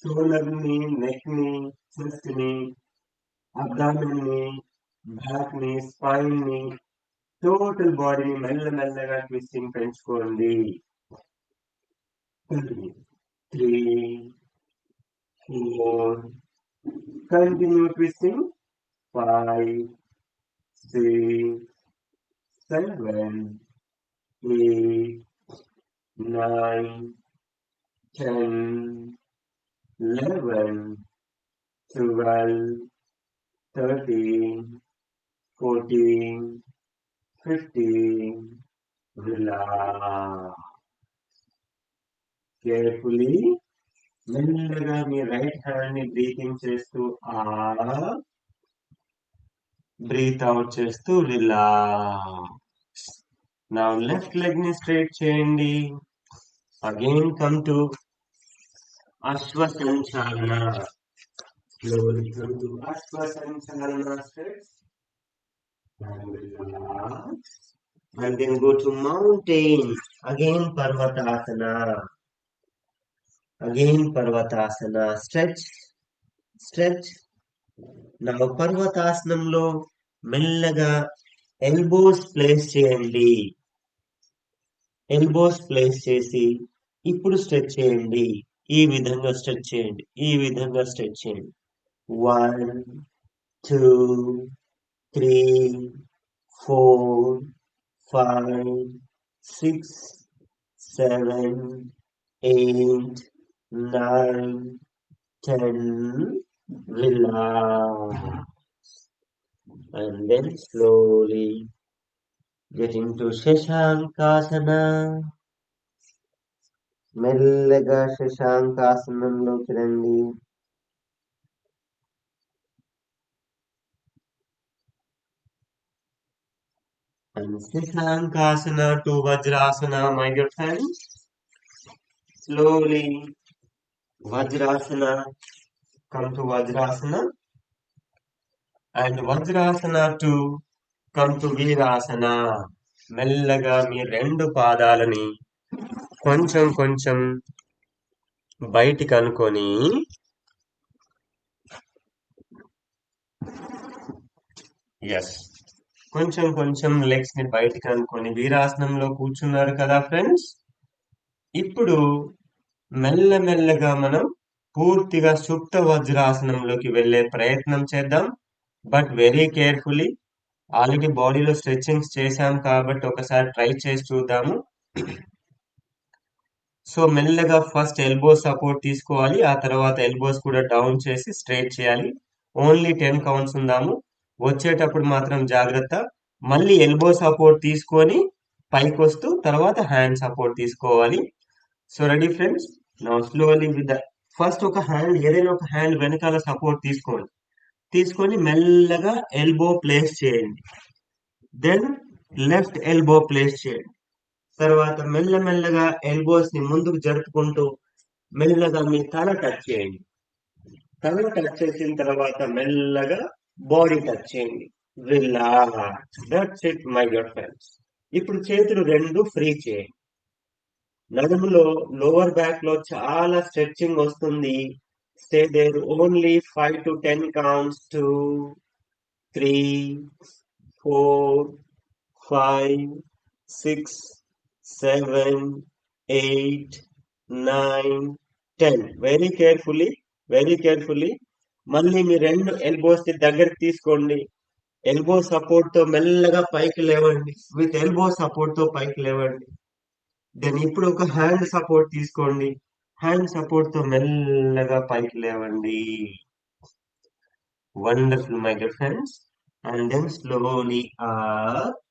షోల్డర్ ని, నెక్ ని, చెస్ట్ ని, అబ్డామిన్ ని, బ్యాక్ ని, స్పైన్ ని, టోటల్ బాడీని మెల్లమెల్లగా ట్విస్టింగ్ పెంచుకోండి. 3, 4, కంటిన్యూ ట్విస్టింగ్. 5, 6, 7, 8, 9, 10, 11, 12, 13, 14, 15. Relax. Carefully. మెల్లగా మీ రైట్ హ్యాండ్ ని బ్రీతింగ్ చేస్తూ బ్రీత్ అవుట్ చేస్తూ రిలాక్స్. నా లెఫ్ట్ లెగ్ ని స్ట్రైట్ చేయండి. అగైన్ కమ్ టు అశ్వసంచాలన. Slowly come to Ashwasanchalana steps and relax. And then go to mountain. Again Parvatasana. Again Parvatasana. Stretch. Stretch. Now Parvatasanamlo మెల్లగా elbows place చేయండి. Elbows place చేసి ఇప్పుడు stretch చేయండి. ఈ విధంగా స్ట్రెచ్ చేయండి. ఈ విధంగా స్ట్రెచ్ చేయండి. 1, 2, 3, 4, 5, 6, 7, 8, 9, 10. Relax. And then slowly get into Shashankasana. మెల్లగా శశాంకాసనంలోకి రండి. And Shashankasana to Vajrasana, my dear friends. Slowly, Vajrasana, come to Vajrasana. And Vajrasana to come to Virasana. మెల్లగా మీ రెండు పాదాలని కొంచెం కొంచెం బయటికి అనుకొని కొంచెం కొంచెం లెగ్స్ ని బయటికి అనుకొని వీరాసనంలో కూర్చున్నారు కదా ఫ్రెండ్స్. ఇప్పుడు మెల్లమెల్లగా మనం పూర్తిగా సుప్త వజ్రాసనంలోకి వెళ్ళే ప్రయత్నం చేద్దాం. But very carefully. ఆల్రెడీ బాడీలో స్ట్రెచ్చింగ్స్ చేశాం కాబట్టి ఒకసారి ట్రై చేసి చూద్దాము. సో మెల్లగా ఫస్ట్ ఎల్బో సపోర్ట్ తీసుకోవాలి. ఆ తర్వాత ఎల్బోస్ కూడా డౌన్ చేసి స్ట్రైట్ చేయాలి. ఓన్లీ 10 కౌంట్స్ ఉందాము. వచ్చేటప్పుడు మాత్రం జాగ్రత్త. మళ్ళీ ఎల్బో సపోర్ట్ తీసుకొని పైకి వస్తూ తర్వాత హ్యాండ్ సపోర్ట్ తీసుకోవాలి. So ready friends. Now slowly with first ఒక హ్యాండ్ ఏదైనా ఒక హ్యాండ్ వెనకాల సపోర్ట్ తీసుకోండి. తీసుకొని మెల్లగా ఎల్బో ప్లేస్ చేయండి. దెన్ లెఫ్ట్ ఎల్బో ప్లేస్ చేయండి. తర్వాత మెల్లమెల్లగా ఎల్బోస్ ని ముందుకు జరుపుకుంటూ మెల్లగా మీ తల టచ్ చేయండి. తల టచ్ చేసిన తర్వాత మెల్లగా బాడీ టచ్ చేయండి. Relax. That's it my dear friends. ఇప్పుడు చేతులు రెండు ఫ్రీ చేయండి. నడుములో లోవర్ బ్యాక్ లో చాలా స్ట్రెచ్చింగ్ వస్తుంది. Stay there only 5 to 10 counts. 2, 3, 4, 5, 6, 7, 8, 9, 10. Very carefully. Very carefully. మళ్ళీ మీ రెండు ఎల్బోస్ ని దగ్గరికి తీసుకోండి. ఎల్బో సపోర్ట్ తో మెల్లగా పైకి లేవండి. విత్ ఎల్బో సపోర్ట్ తో పైకి లేవండి. దెన్ ఇప్పుడు ఒక హ్యాండ్ సపోర్ట్ తీసుకోండి. హ్యాండ్ సపోర్ట్ తో మెల్లగా పైకి లేవండి. Wonderful my dear friends. And then slowly up.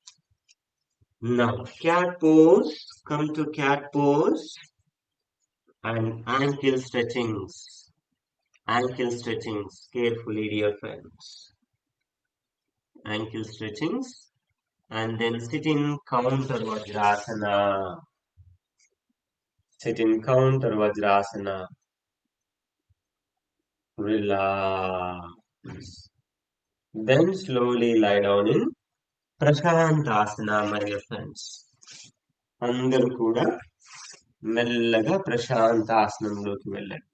Now cat pose. Come to cat pose. And ankle stretchings. Ankle stretchings. Carefully, dear friends. Ankle stretchings. And then sit in counter Vajrasana. Sit in counter Vajrasana. Relax. Then slowly lie down in Prashantasana, my dear friends. అందరూ కూడా మెల్లగా ప్రశాంతాసనంలోకి వెళ్ళండి.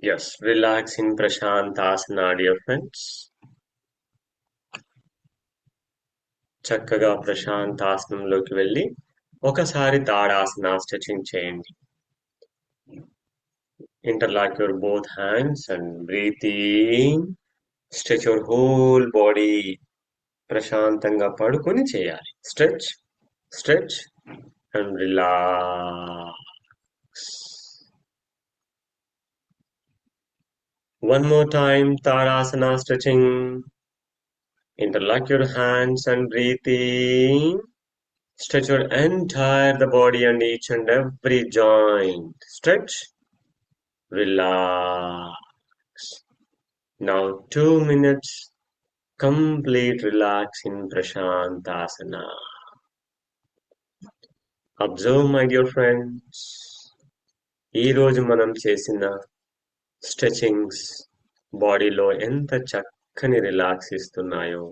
Yes, relax in Prashantasana, dear friends. చక్కగా ప్రశాంతాసనంలోకి వెళ్ళి ఒకసారి tadasana stretching చేయండి. Interlock your both hands and breathe in. Stretch your whole body. ప్రశాంతంగా పడుకొని చేయాలి. Stretch, stretch and relax. One more time, Tadasana stretching. Interlock your hands and breathe in. Stretch your entire the body and each and every joint. Stretch, relax. Now 2 minutes complete relax in Prashantasana. Observe, my dear friends. ఈ రోజు మనం చేసిన stretchings బాడీలో ఎంత చక్కని relax ఇస్తున్నాయో,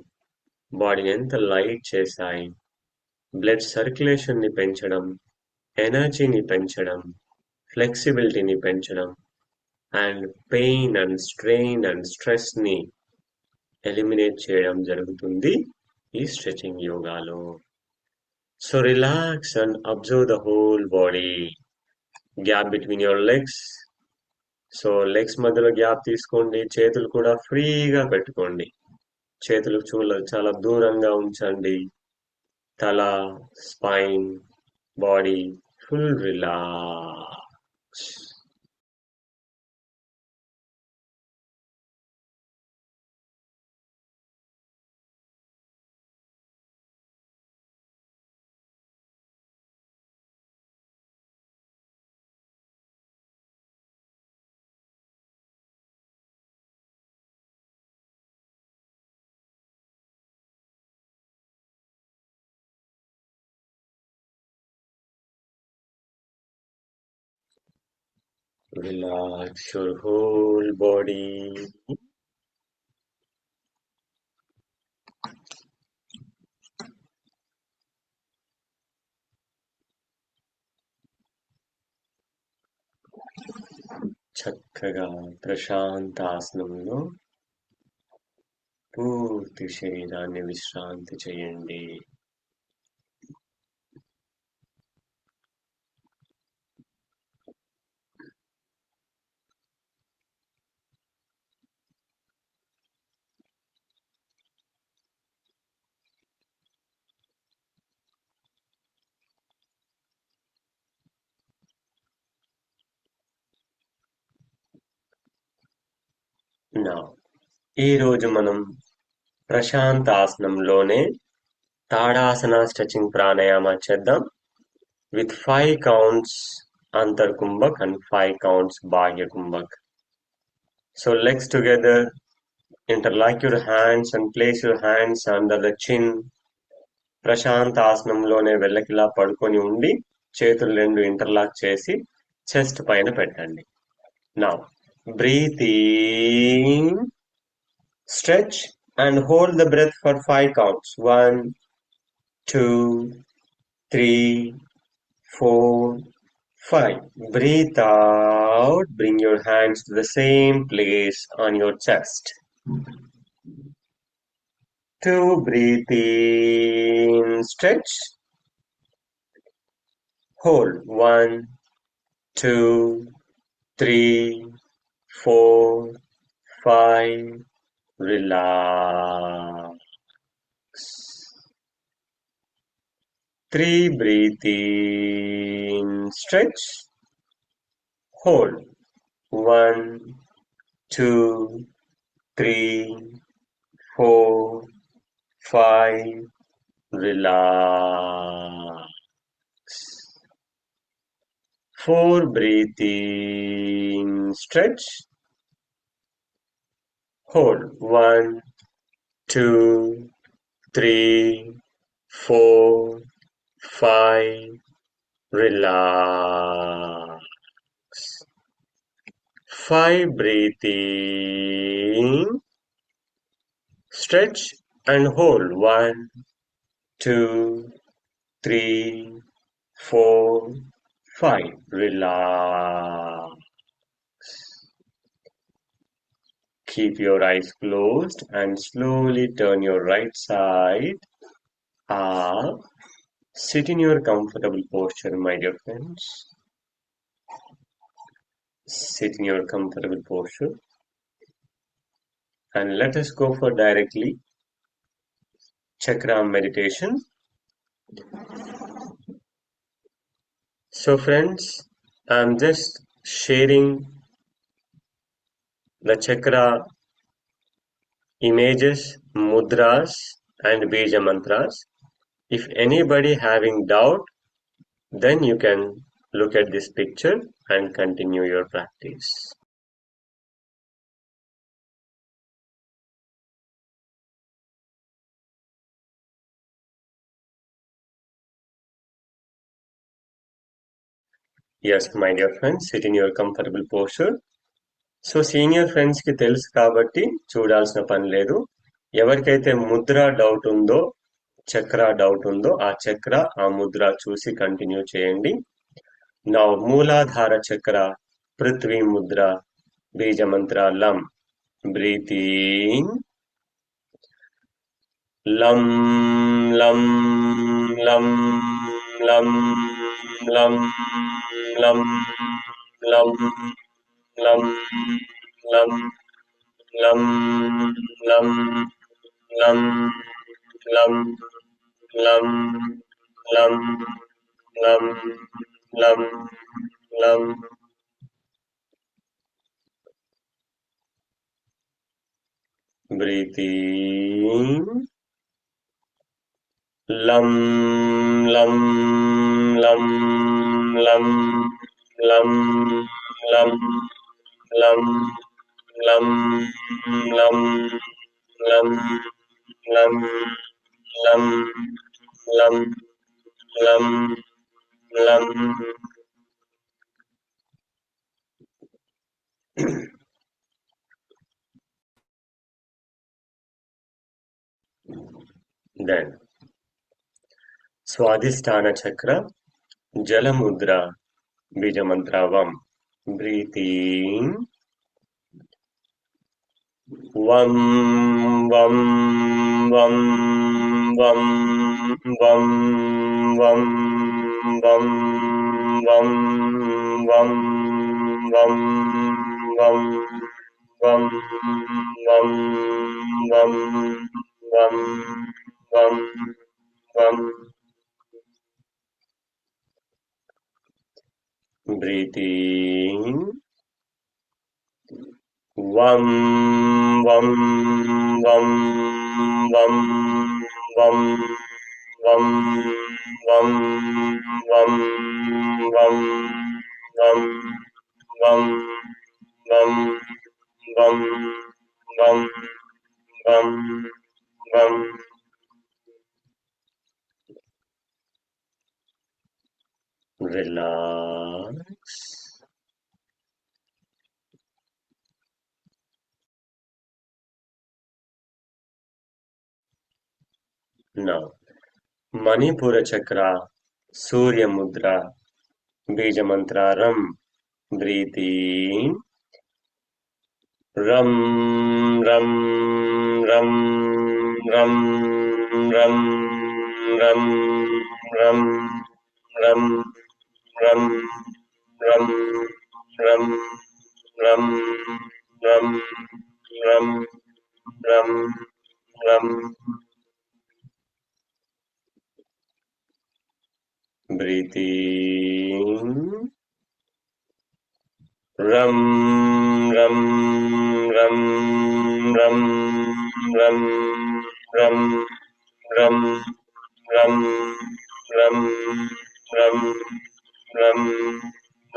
బాడీని ఎంత light చేశాయి, బ్లడ్ సర్క్యులేషన్ని పెంచడం, ఎనర్జీని పెంచడం, ఫ్లెక్సిబిలిటీని పెంచడం and pain and strain and స్ట్రెస్ని ఎలిమినేట్ చేయడం జరుగుతుంది ఈ స్ట్రెచింగ్ యోగాలో. So relax and observe the whole body. Gap between your legs. So legs మధ్యలో గ్యాప్ తీసుకోండి. చేతులు కూడా ఫ్రీగా పెట్టుకోండి. చేతులు చాలా దూరంగా ఉంచండి. తల, spine, body full relax. Relax your whole body. చక్కగా ప్రశాంతాసనంలో పూర్తి శరీరాన్ని విశ్రాంతి చేయండి. నా ఈరోజు మనం ప్రశాంతాసనంలోనే తాడాసన స్ట్రెచింగ్ ప్రాణాయామ చేద్దాం. విత్ 5 counts అంతర్ కుంభక్ అండ్ 5 counts బాహ్య కుంభక్. So legs together, interlock your hands and place your hands under the chin. ప్రశాంతాసనంలోనే వెళ్ళకిలా పడుకొని ఉండి చేతులు రెండు ఇంటర్లాక్ చేసి చెస్ట్ పైన పెట్టండి. Now breathe in, stretch and hold the breath for 5 counts. 1, 2, 3, 4, 5. Breathe out. Bring your hands to the same place on your chest. 2. Breathe in. Stretch. Hold. 1, 2, 3, 4, 5. Relax. 3. Breathe in. Stretch. Hold. 1, 2, 3, 4, 5. Relax. 4. Breathe in. Stretch. Hold. 1, 2, 3, 4, 5. Relax. 5. Breathe in. Stretch and hold. 1, 2, 3, 4, 5. Relax. Keep your eyes closed and slowly turn your right side up. Sit in your comfortable posture, my dear friends. Sit in your comfortable posture. And let us go for directly chakra meditation. So friends, I'm just sharing the chakra images, mudras and bija mantras. If anybody having doubt, then you can look at this picture and continue your practice. Yes, my dear friends, sit in your comfortable posture. So senior friends కి తెలుసు కాబట్టి చూడాల్సిన పని లేదు. ఎవరికైతే Mudra doubt ఉందో, చక్ర doubt ఉందో ఆ చక్ర ఆ ముద్ర చూసి కంటిన్యూ చేయండి. నా మూలాధార చక్ర పృథ్వీ ముద్ర బీజ మంత్ర లం. బ్రీతింగ్ లం లం లం లం లం లం లం లం లం లం లం లం లం లం లం లం లం లం breathing lam lam lam lam lam lam lam lam lam lam lam lam lam lam lam then Swadhisthana chakra Jalamudra Bija mantra Vam. Breathing Vam Vam Vam Vam Vam Vam Vam Vam Vam Vam Vam Vam Vam Vam Vam Vam Vam. Breathing Vam Vam Vam Vam Vam Vam Vam Vam Vam Vam Vam Vam Vam Vam Vam Vam. Relax. Now, Manipura Chakra, Surya Mudra, Bija Mantra Ram. Breathing Ram Ram Ram Ram Ram Ram Ram Ram Ram Ram Ram Ram Ram Ram Ram Ram. Breathing Ram Ram Ram Ram Ram Ram Ram Ram Ram Ram Ram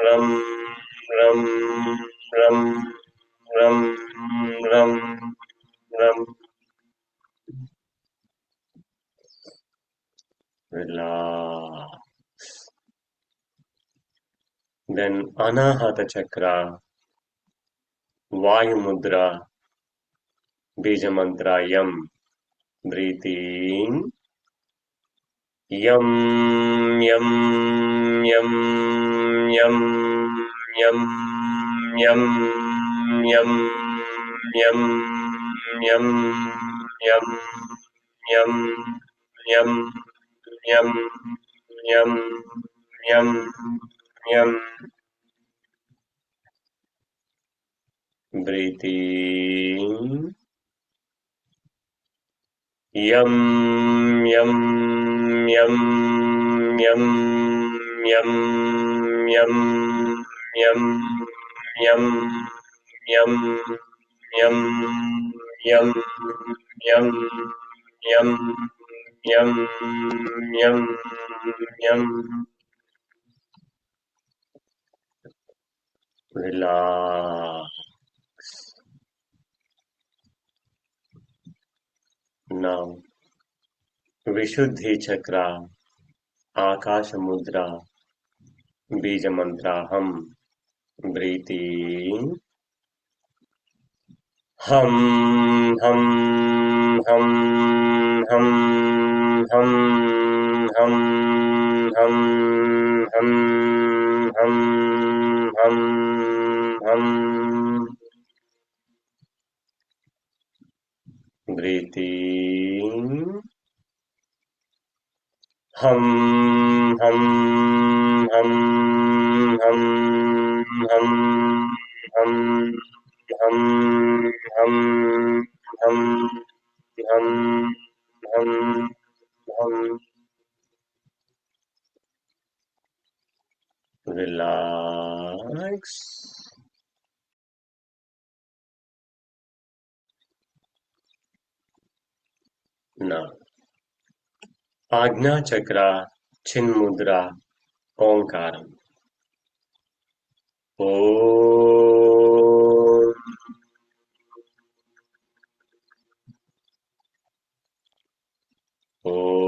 Ram Ram Ram Ram Ram Ram. Relax. Then Anahata Chakra, Vayu Mudra, Bija Mantra Yam. Breathing Yam Yam Yam Yam Yam Yam Yam yum yum yum yum yum yum yum yum yum breathe in yum yum yum yum yum yum yum yum yum yum yum yum yum yum yum yum relax now विशुद्धि चक्र आकाश मुद्रा बीज मंत्र हम breathe इन हम हम हम हम हम हम हम हम हम हम हम ब्रीथ इन हम हम हम हम हम हम हम हम हम हम हम हम relax now आज्ञा चक्र चिन्मुद्रा ओंकारम Om Om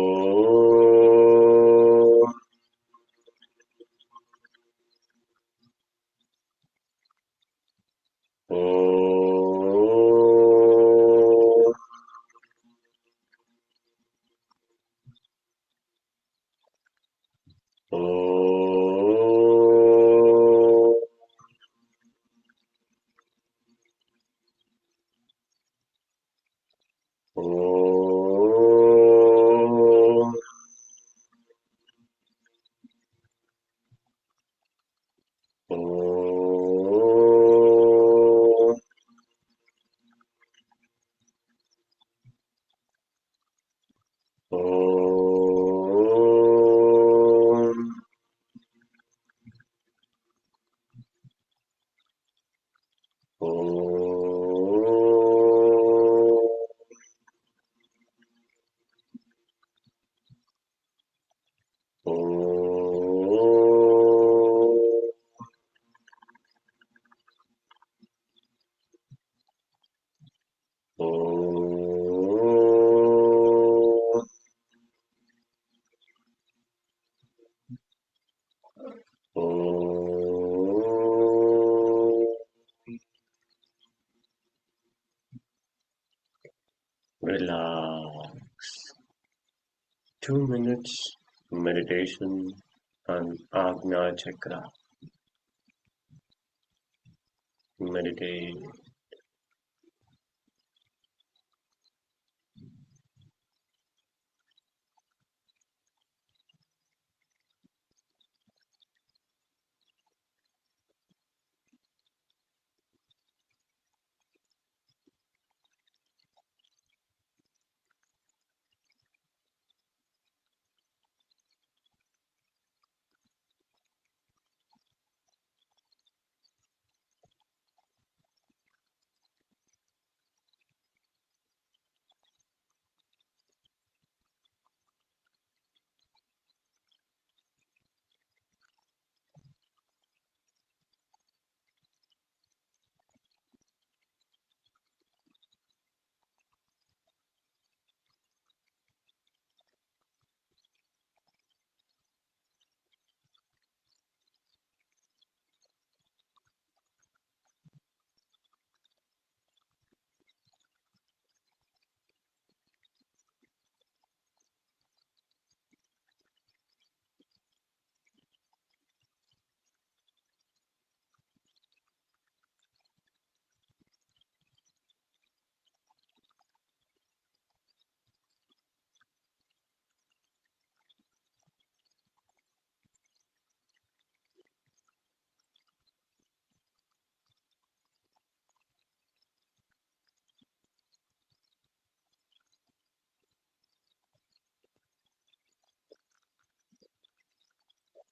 Om Om Om Om Om relax 2 minutes meditation on Agnya Chakra. Meditate.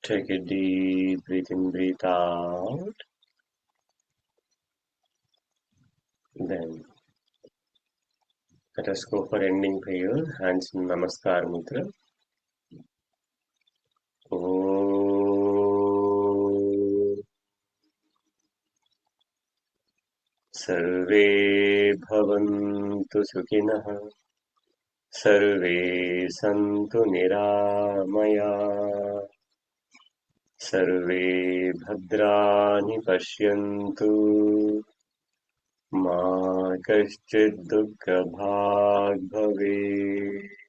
Take a deep breath in, breathe out. Then let us go for ending prayer. Hands in Namaskar Mudra. Om सर्वे भवन्तु सुखिनः सर्वे सन्तु निरामयाः सर्वे भद्राणि पश्यन्तु मा कश्चित् दुःखभाग् भवेत्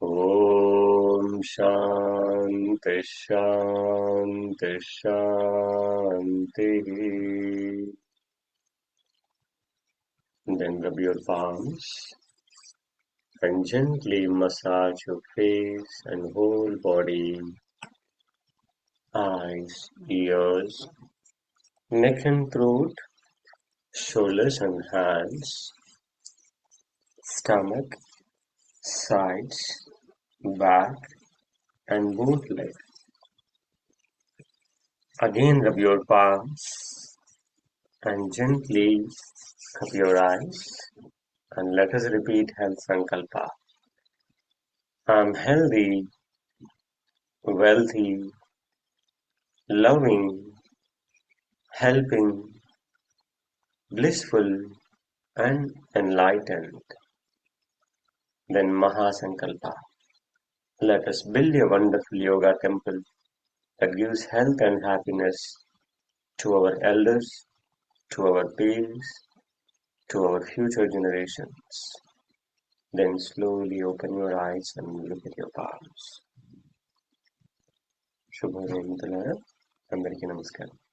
ॐ शान्ति शान्ति शान्तिः. Then rub your palms and gently massage your face and whole body, eyes, ears, neck and throat, shoulders and hands, stomach, sides, back, and both legs. Again rub your palms and gently cup your eyes and let us repeat health sankalpa. I'm healthy, wealthy, loving, helping, blissful, and enlightened. Then Mahasankalpa. Let us build a wonderful yoga temple that gives health and happiness to our elders, to our peers, to our future generations. Then slowly open your eyes and look at your palms. శుభోదయం మిత్రులారా, అందరికీ నమస్కారం.